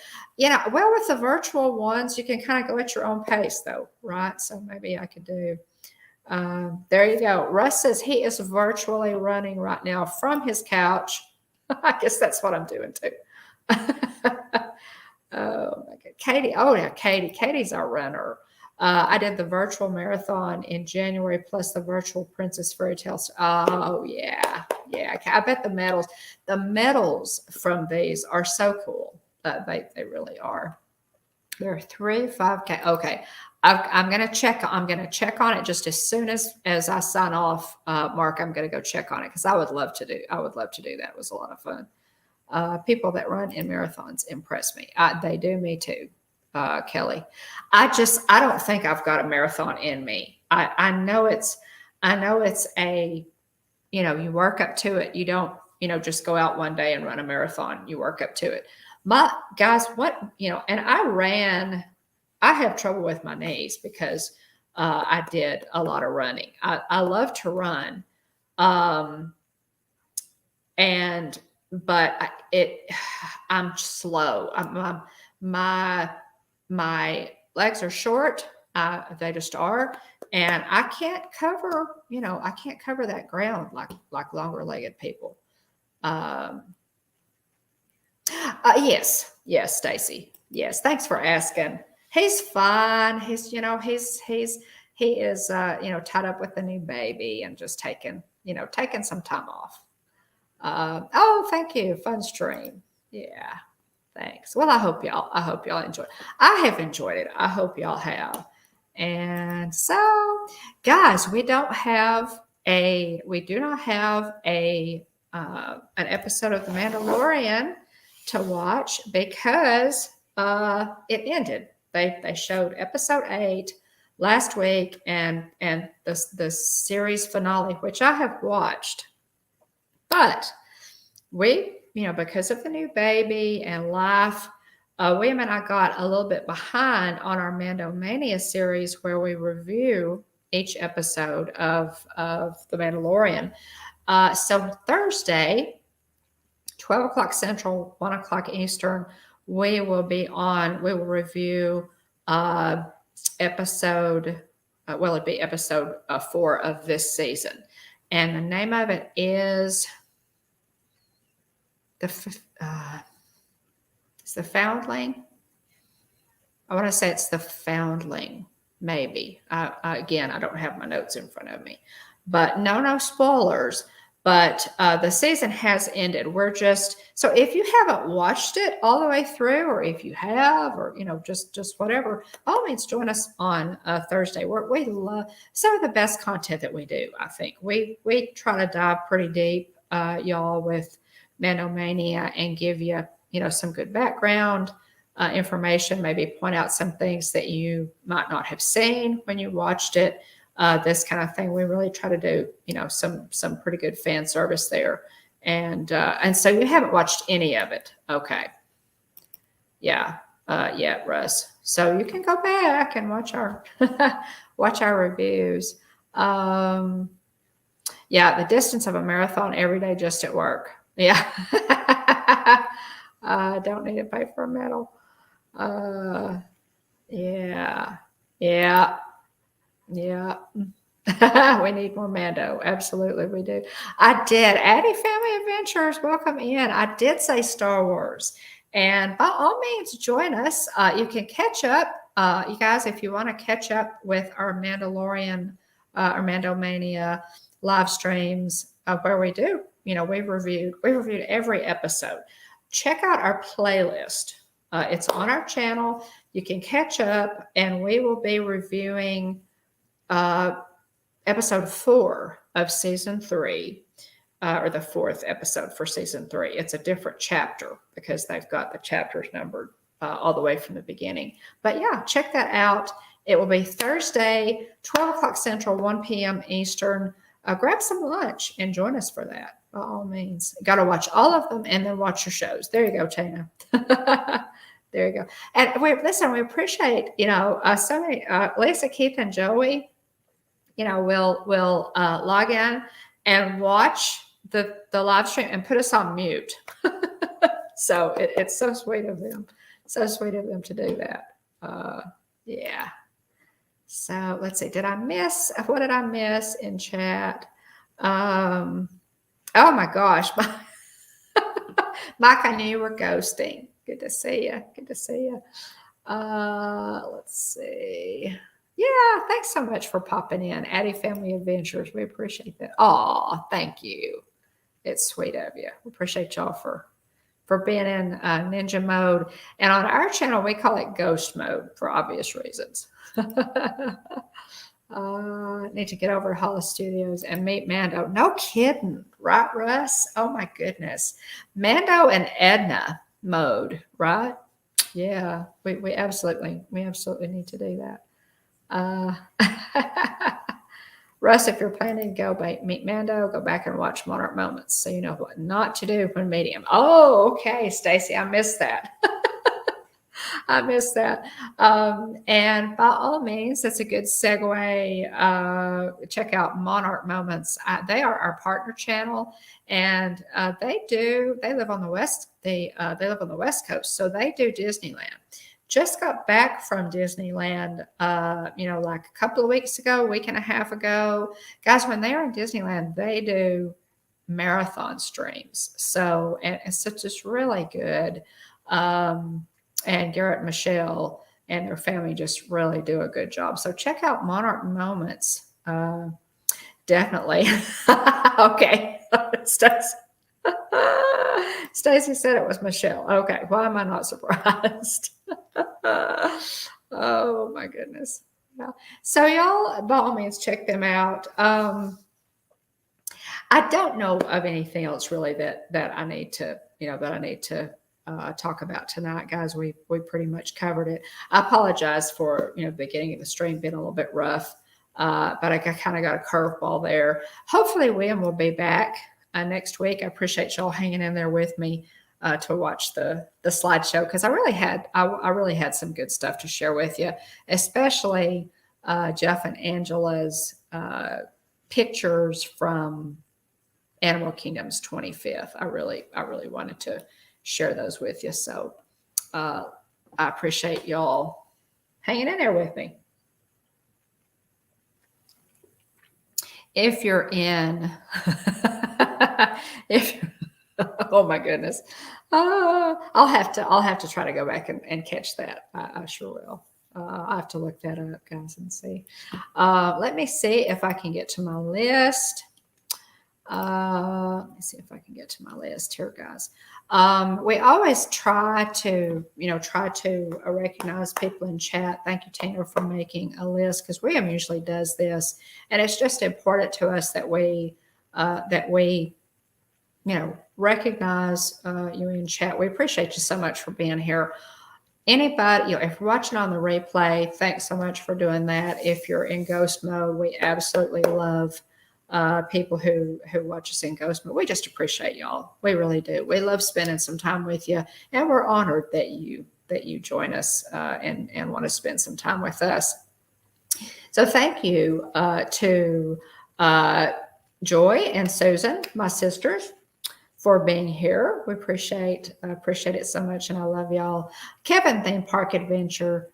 Well, with the virtual ones, you can kind of go at your own pace, though, right? So maybe I could do. There you go. Russ says he is virtually running right now from his couch. I guess that's what I'm doing too. Oh my God, Katie. Oh yeah, Katie. Katie's our runner. I did the virtual marathon in January plus the virtual Princess Fairy Tales. Oh yeah. I bet the medals from these are so cool. They really are. There are 3 5K. Okay. I'm going to check on it just as soon as I sign off, Mark. I'm going to go check on it because I would love to do that. It was a lot of fun. People that run in marathons impress me. They do me too. Kelly, I don't think I've got a marathon in me. I know it's a, you work up to it. You don't, just go out one day and run a marathon. You work up to it. My guys, and I have trouble with my knees because I did a lot of running. I love to run. I'm slow. My legs are short. They just are. And I can't cover that ground like longer legged people. Yes, Stacy. Yes. Thanks for asking. He's fine. He is, tied up with the new baby and just taking some time off. Thank you. Fun stream. Yeah. Thanks. Well, I hope y'all enjoyed. I have enjoyed it. I hope y'all have. And so, guys, we do not have an episode of The Mandalorian to watch because it ended. They showed episode 8 last week and the series finale, which I have watched, but we, because of the new baby and life, William and I got a little bit behind on our Mando Mania series where we review each episode of The Mandalorian. So Thursday, 12 o'clock Central, 1 o'clock Eastern, we will review episode 4 of this season. And the name of it is it's the Foundling. I want to say it's the Foundling, maybe. Again, I don't have my notes in front of me, but no spoilers. But the season has ended. So if you haven't watched it all the way through, or if you have, or just whatever, by all means join us on Thursday. We love some of the best content that we do. I think we try to dive pretty deep, y'all, with Mandomania and give you some good background information. Maybe point out some things that you might not have seen when you watched it. This kind of thing. We really try to do, some pretty good fan service there. And so you haven't watched any of it. Okay. Yeah. yet, Russ. So you can go back and watch our watch our reviews. Yeah, the distance of a marathon every day just at work. Yeah. Don't need to pay for a medal. Uh, yeah. Yeah. Yeah. We need more Mando. Absolutely, we do. I did. Addie Family Adventures, welcome in. I did say Star Wars. And by all means, join us. You can catch up. You guys, if you want to catch up with our Mandalorian, our Mandomania live streams where we do, we reviewed every episode. Check out our playlist. It's on our channel. You can catch up, and we will be reviewing episode 4 of season 3, or the 4th episode for season 3. It's a different chapter because they've got the chapters numbered all the way from the beginning. But yeah, check that out. It will be Thursday, 12 o'clock Central, 1 p.m. Eastern. Grab some lunch and join us for that, by all means. Got to watch all of them and then watch your shows. There you go, Tina. There you go. And we appreciate, so many, Lisa, Keith, and Joey, will log in and watch the live stream and put us on mute. So it's so sweet of them. So sweet of them to do that. Yeah. So let's see. What did I miss in chat? Oh my gosh. Mike, I knew you were ghosting. Good to see you. Good to see you. Let's see. Yeah, thanks so much for popping in. Addie Family Adventures. We appreciate that. Oh, thank you. It's sweet of you. We appreciate y'all for being in ninja mode. And on our channel, we call it ghost mode for obvious reasons. Need to get over to Hollis Studios and meet Mando. No kidding, right, Russ? Oh my goodness. Mando and Edna mode, right? Yeah, we absolutely need to do that. Russ, if you're planning to go meet Mando, go back and watch Monarch Moments so you know what not to do when meeting him. Oh, okay, Stacy, I missed that. I missed that. And by all means, that's a good segue. Check out Monarch Moments. They are our partner channel, and they live on the West. They live on the West Coast, so they do Disneyland. Just got back from Disneyland, like a couple of weeks ago, week and a half ago. Guys, when they are in Disneyland, they do marathon streams. So, and it's just really good. And Garrett and Michelle and their family just really do a good job. So check out Monarch Moments. Definitely. Okay. Stacy said it was Michelle. Okay. Why am I not surprised? Oh my goodness. Yeah. So y'all, by all means, check them out. I don't know of anything else really that I need to, talk about tonight, guys. We pretty much covered it. I apologize for, the beginning of the stream being a little bit rough, but I kind of got a curveball there. Hopefully William will be back next week. I appreciate y'all hanging in there with me to watch the slideshow, because I really had some good stuff to share with you, especially Jeff and Angela's pictures from Animal Kingdom's 25th. I really wanted to share those with you. So I appreciate y'all hanging in there with me. If you're in, oh my goodness, I'll have to try to go back and catch that. I sure will. I have to look that up, guys, and see. Let me see if I can get to my list. Let me see if I can get to my list here, guys. We always try to recognize people in chat. Thank you, Tina, for making a list, because William usually does this, and it's just important to us that we recognize you in chat. We appreciate you so much for being here. Anybody, if you're watching on the replay, thanks so much for doing that. If you're in ghost mode, we absolutely love people who watch us in ghost mode. We just appreciate y'all. We really do. We love spending some time with you, and we're honored that you that you join us and want to spend some time with us. So thank you to Joy and Susan, my sisters, for being here. We appreciate it so much, and I love y'all. Kevin Theme Park Adventures,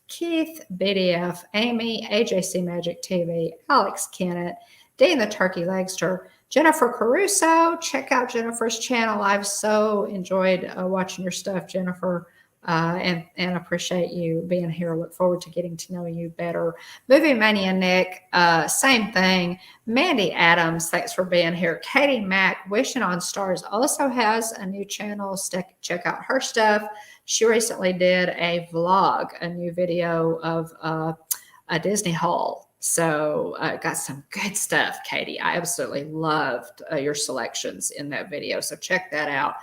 Keith BDF, Amy, AJC Magic TV, Alex Kennett, Dean the Turkey Legster, Jennifer Caruso. Check out Jennifer's channel. I've so enjoyed watching your stuff, Jennifer. And appreciate you being here. Look forward to getting to know you better. Movie Mania Nick, same thing. Mandy Adams, thanks for being here. Katie Mack, Wishing on Stars, also has a new channel. Check out her stuff. She recently did a vlog, a new video of a Disney haul. So got some good stuff, Katie. I absolutely loved your selections in that video. So check that out.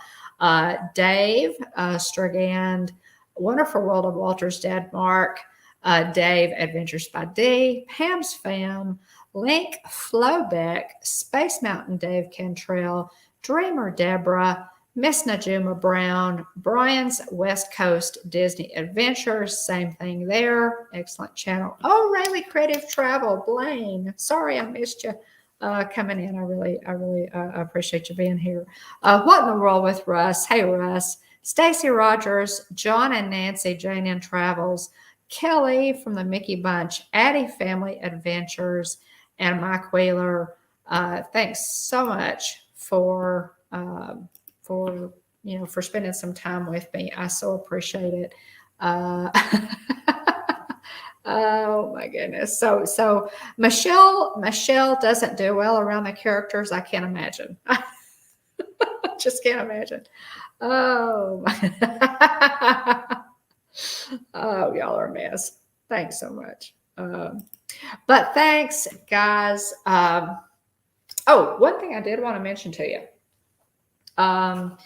Dave Stragand, Wonderful World of Walter's Dad Mark, Dave Adventures by D, Pam's Fam, Link Flowbeck, Space Mountain Dave Cantrell, Dreamer Deborah, Miss Najuma Brown, Brian's West Coast Disney Adventures, same thing there. Excellent channel. Oh, Rayleigh Creative Travel, Blaine. Sorry I missed you. Coming in. I really appreciate you being here. What in the World with Russ? Hey, Russ. Stacy Rogers, John and Nancy, Jane and Travels, Kelly from the Mickey Bunch, Addie Family Adventures, and Mike Wheeler. Thanks so much for spending some time with me. I so appreciate it. Oh my goodness. So Michelle doesn't do well around the characters. I can't imagine. I just can't imagine. Oh, oh, y'all are a mess. Thanks so much. But thanks, guys. Oh, one thing I did want to mention to you. And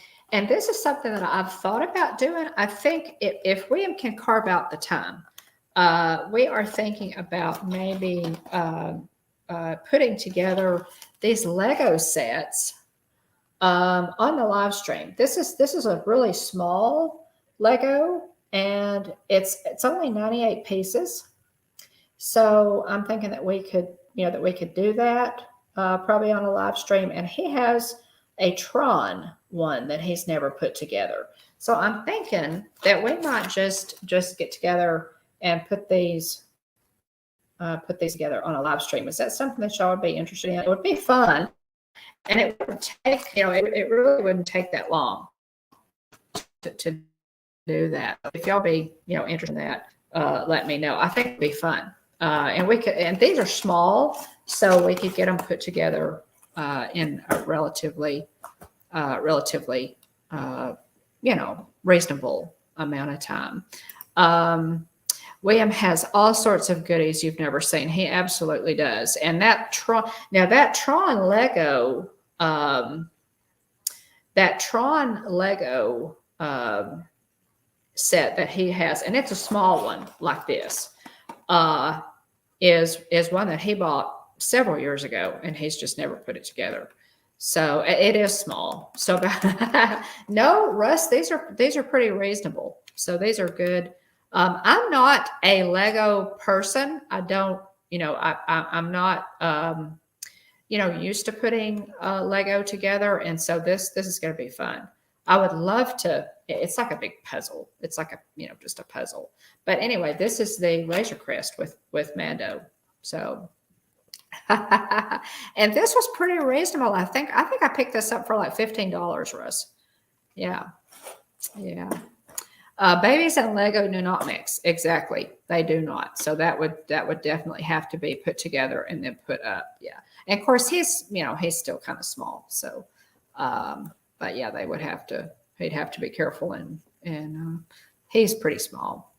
this is something that I've thought about doing. I think if William can carve out the time, we are thinking about maybe putting together these Lego sets on the live stream. This is a really small Lego, and it's only 98 pieces. So I'm thinking that we could do that probably on a live stream. And he has a Tron one that he's never put together. So I'm thinking that we might just get together and put these together on a live stream. Is that something that y'all would be interested in? It would be fun, and it would take, it really wouldn't take that long to do that. If y'all be, interested in that, let me know. I think it'd be fun. And we could, and these are small, so we could get them put together in a relatively reasonable amount of time. William has all sorts of goodies you've never seen. He absolutely does. And that Tron Lego, set that he has, and it's a small one like this, is one that he bought several years ago, and he's just never put it together. So it is small. So no, Russ, these are pretty reasonable. So these are good. I'm not a Lego person. I don't, I'm not, used to putting Lego together. And so this is going to be fun. I would love to, it's like a big puzzle. It's like just a puzzle. But anyway, this is the Razor Crest with Mando. So, and this was pretty reasonable. I think I picked this up for like $15, Russ. Yeah. Yeah. Babies and Lego do not mix. Exactly. They do not. So that would definitely have to be put together and then put up. Yeah. And of course he's still kind of small. So, but yeah, he'd have to be careful and he's pretty small.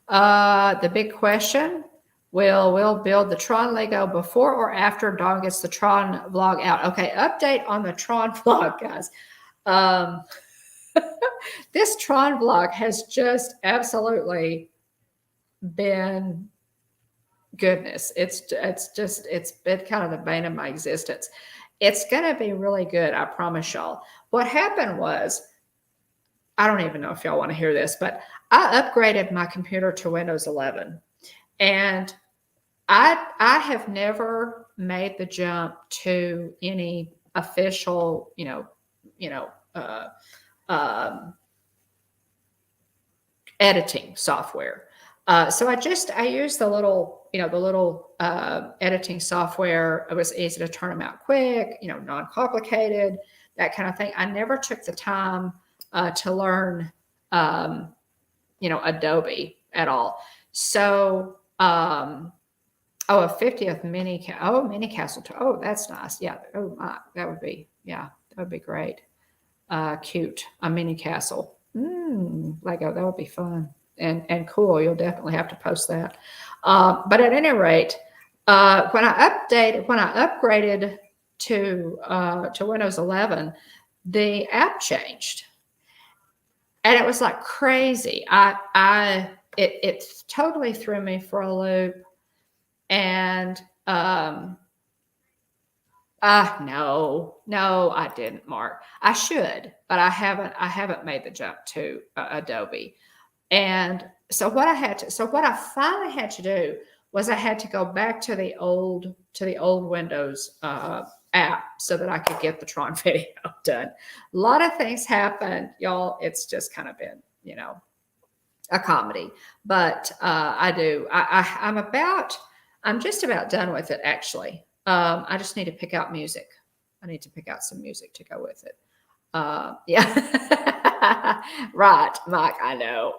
The big question, will Will build the Tron Lego before or after Dawn gets the Tron vlog out? Okay. Update on the Tron vlog, guys. This Tron vlog has just absolutely been goodness. It's been kind of the bane of my existence. It's going to be really good. I promise y'all. What happened was I don't even know if y'all want to hear this, but I upgraded my computer to Windows 11, and I have never made the jump to any official, you know, uh, um, editing software. So I used the little, editing software. It was easy to turn them out quick, non-complicated, that kind of thing. I never took the time to learn, Adobe at all. So, a 50th mini castle. Oh, that's nice. Yeah. Oh my, that would be great. Cute. A mini castle. Lego, that would be fun and cool. You'll definitely have to post that. But at any rate, when I upgraded to Windows 11, the app changed, and it was like crazy. It totally threw me for a loop, and no, I didn't, Mark. I should, but I haven't made the jump to Adobe. And so what I finally had to do was I had to go back to the old Windows app so that I could get the Tron video done. A lot of things happen, y'all. It's just kind of been, a comedy. But I'm just about done with it, actually. I just need to pick out music. I need to pick out some music to go with it. Yeah. Right, Mike. I know.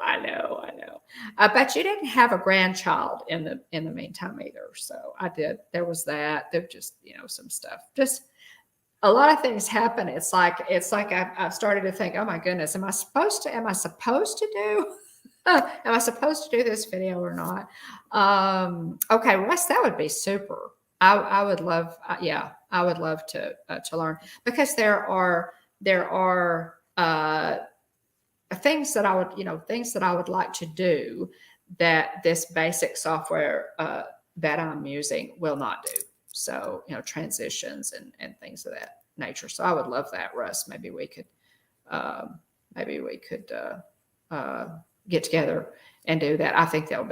But you didn't have a grandchild in the meantime either. So I did. There was that. There just, some stuff. Just a lot of things happen. It's like I started to think, oh my goodness, am I supposed to do am I supposed to do this video or not? Okay, Russ, that would be super. I would love, I would love to learn, because there are things that I would like to do that this basic software that I'm using will not do. So, transitions and things of that nature. So I would love that, Russ. Maybe we could get together and do that. I think that would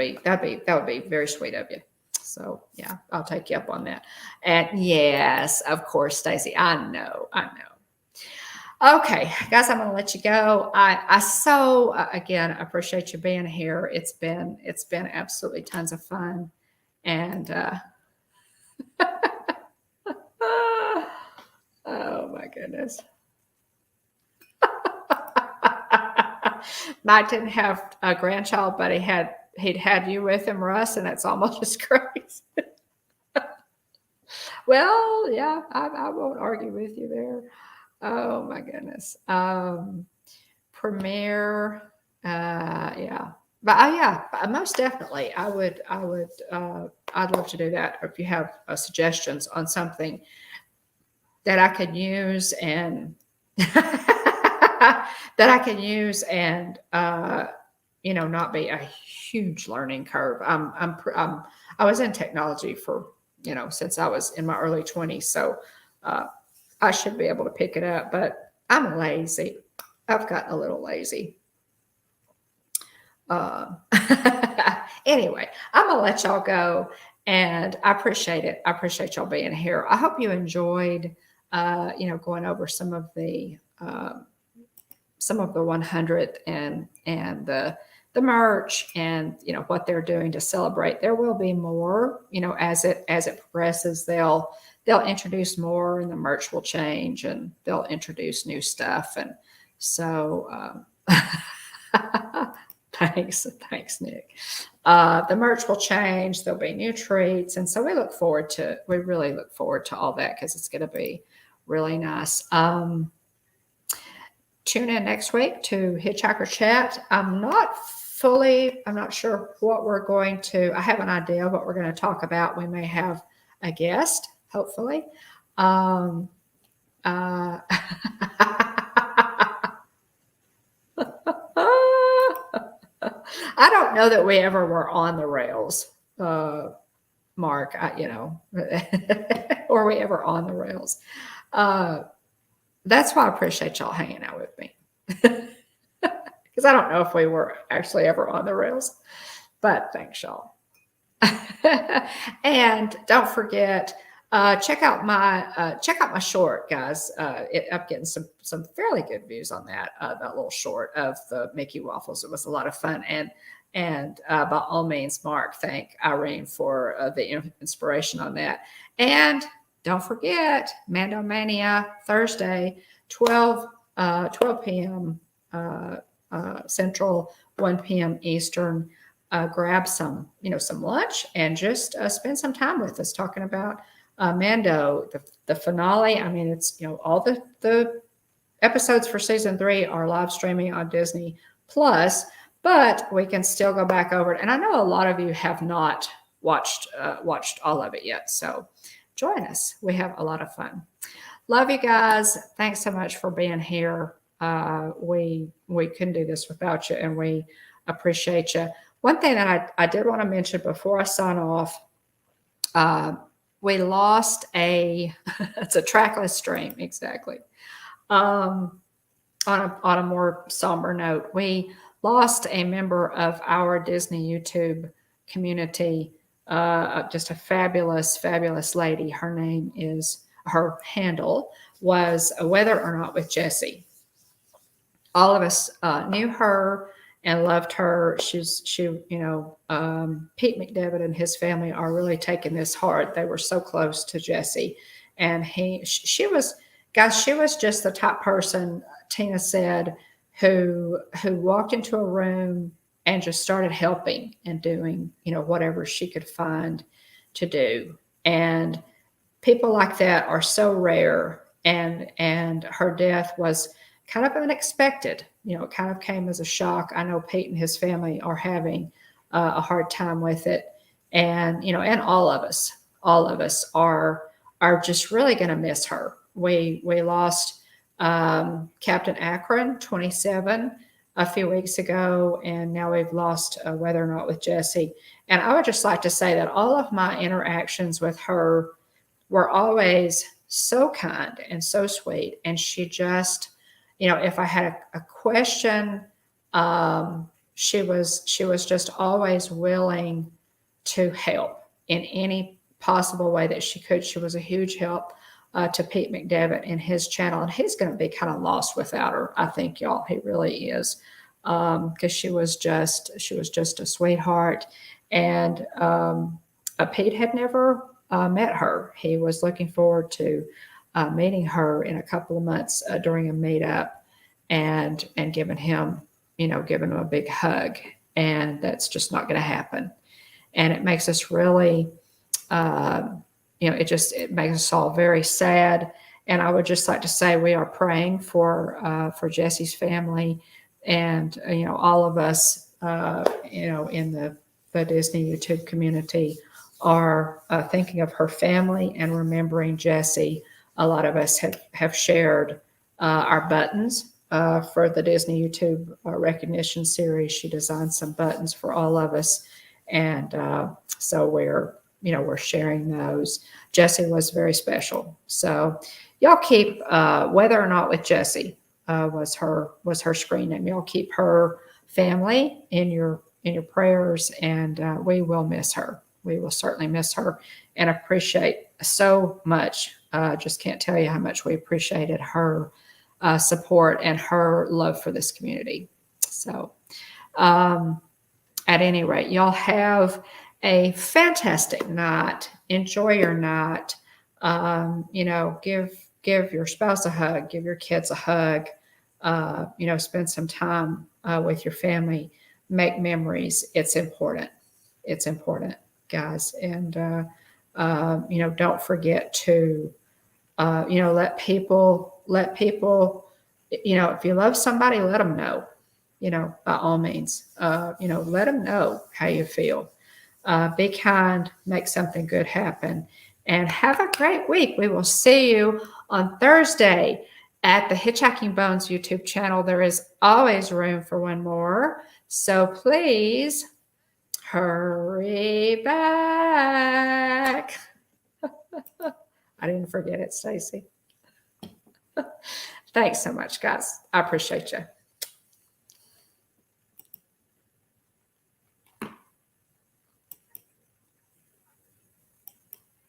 be very sweet of you. So yeah, I'll take you up on that. And yes, of course, Stacy, I know. Okay, guys, I'm going to let you go. I so again appreciate you being here. It's been absolutely tons of fun, and oh my goodness. Mike didn't have a grandchild, but he'd had you with him, Russ, and that's almost as crazy. Well, yeah, I won't argue with you there. Oh my goodness. Premiere, yeah. But yeah, most definitely, I'd love to do that. If you have suggestions on something that I could use and not be a huge learning curve. I was in technology for, since I was in my early 20s. So, I should be able to pick it up, but I'm lazy. I've gotten a little lazy. Anyway, I'm going to let y'all go, and I appreciate it. I appreciate y'all being here. I hope you enjoyed, going over some of the 100 and the merch and, what they're doing to celebrate. There will be more, as it progresses. They'll introduce more, and the merch will change, and they'll introduce new stuff. And so, thanks, Nick. The merch will change. There'll be new treats. And so we really look forward to all that, because it's going to be really nice. Tune in next week to Hitchhiker Chat. I'm not sure what we're going to, I have an idea of what we're going to talk about. We may have a guest, hopefully. I don't know that we ever were on the rails, Mark, or we ever on the rails. That's why I appreciate y'all hanging out with me. because I don't know if we were actually ever on the rails, but thanks, y'all. And don't forget, check out my short, guys. I'm getting some fairly good views on that little short of the Mickey waffles. It was a lot of fun, and by all means, Mark, thank Irene for the inspiration on that. And don't forget, Mando Mania Thursday, 12 p.m. Central, 1 p.m. Eastern. Grab some lunch and just spend some time with us talking about Mando, the finale. I mean, it's all the episodes for season 3 are live streaming on Disney Plus, but we can still go back over it. And I know a lot of you have not watched all of it yet, so join us. We have a lot of fun. Love you guys. Thanks so much for being here. We couldn't do this without you, and we appreciate you. One thing that I did want to mention before I sign off, we lost it's a trackless stream, exactly. On a more somber note, we lost a member of our Disney YouTube community, just a fabulous, fabulous lady. Her handle was Whether or Not with Jessie. All of us knew her and loved her. Pete McDevitt and his family are really taking this hard. They were so close to Jessie, and she was just the type person, Tina said, who walked into a room and just started helping and doing, whatever she could find to do. And people like that are so rare, and her death was kind of unexpected. It kind of came as a shock. I know Pete and his family are having a hard time with it, and and all of us are just really going to miss her. We lost Captain Akron, 27, a few weeks ago, and now we've lost Whether or Not with Jessie. And I would just like to say that all of my interactions with her were always so kind and so sweet, and she just, if I had a question, she was just always willing to help in any possible way that she could. She was a huge help to Pete McDevitt and his channel, and he's going to be kind of lost without her. I think, y'all, he really is, because she was just a sweetheart, and Pete had never met her. He was looking forward to meeting her in a couple of months during a meetup, and giving him a big hug, and that's just not going to happen. And it makes us really, it makes us all very sad. And I would just like to say we are praying for Jessie's family, and all of us, in the Disney YouTube community are thinking of her family and remembering Jessie. A lot of us have shared our buttons for the Disney YouTube recognition series. She designed some buttons for all of us, and so we're sharing those. Jessie was very special, so y'all keep Whether or Not with Jessie was her screen name. Y'all keep her family in your prayers, and we will miss her. We will certainly miss her, and appreciate so much. Just can't tell you how much we appreciated her support and her love for this community. So at any rate, y'all have a fantastic night. Enjoy your night. Give your spouse a hug, give your kids a hug, spend some time with your family, make memories. It's important, guys. And don't forget to let people, if you love somebody, let them know, by all means, let them know how you feel. Be kind, make something good happen, and have a great week. We will see you on Thursday at the Hitchhiking Bones YouTube channel. There is always room for one more, so please hurry back. I didn't forget it, Stacy. Thanks so much, guys. I appreciate you.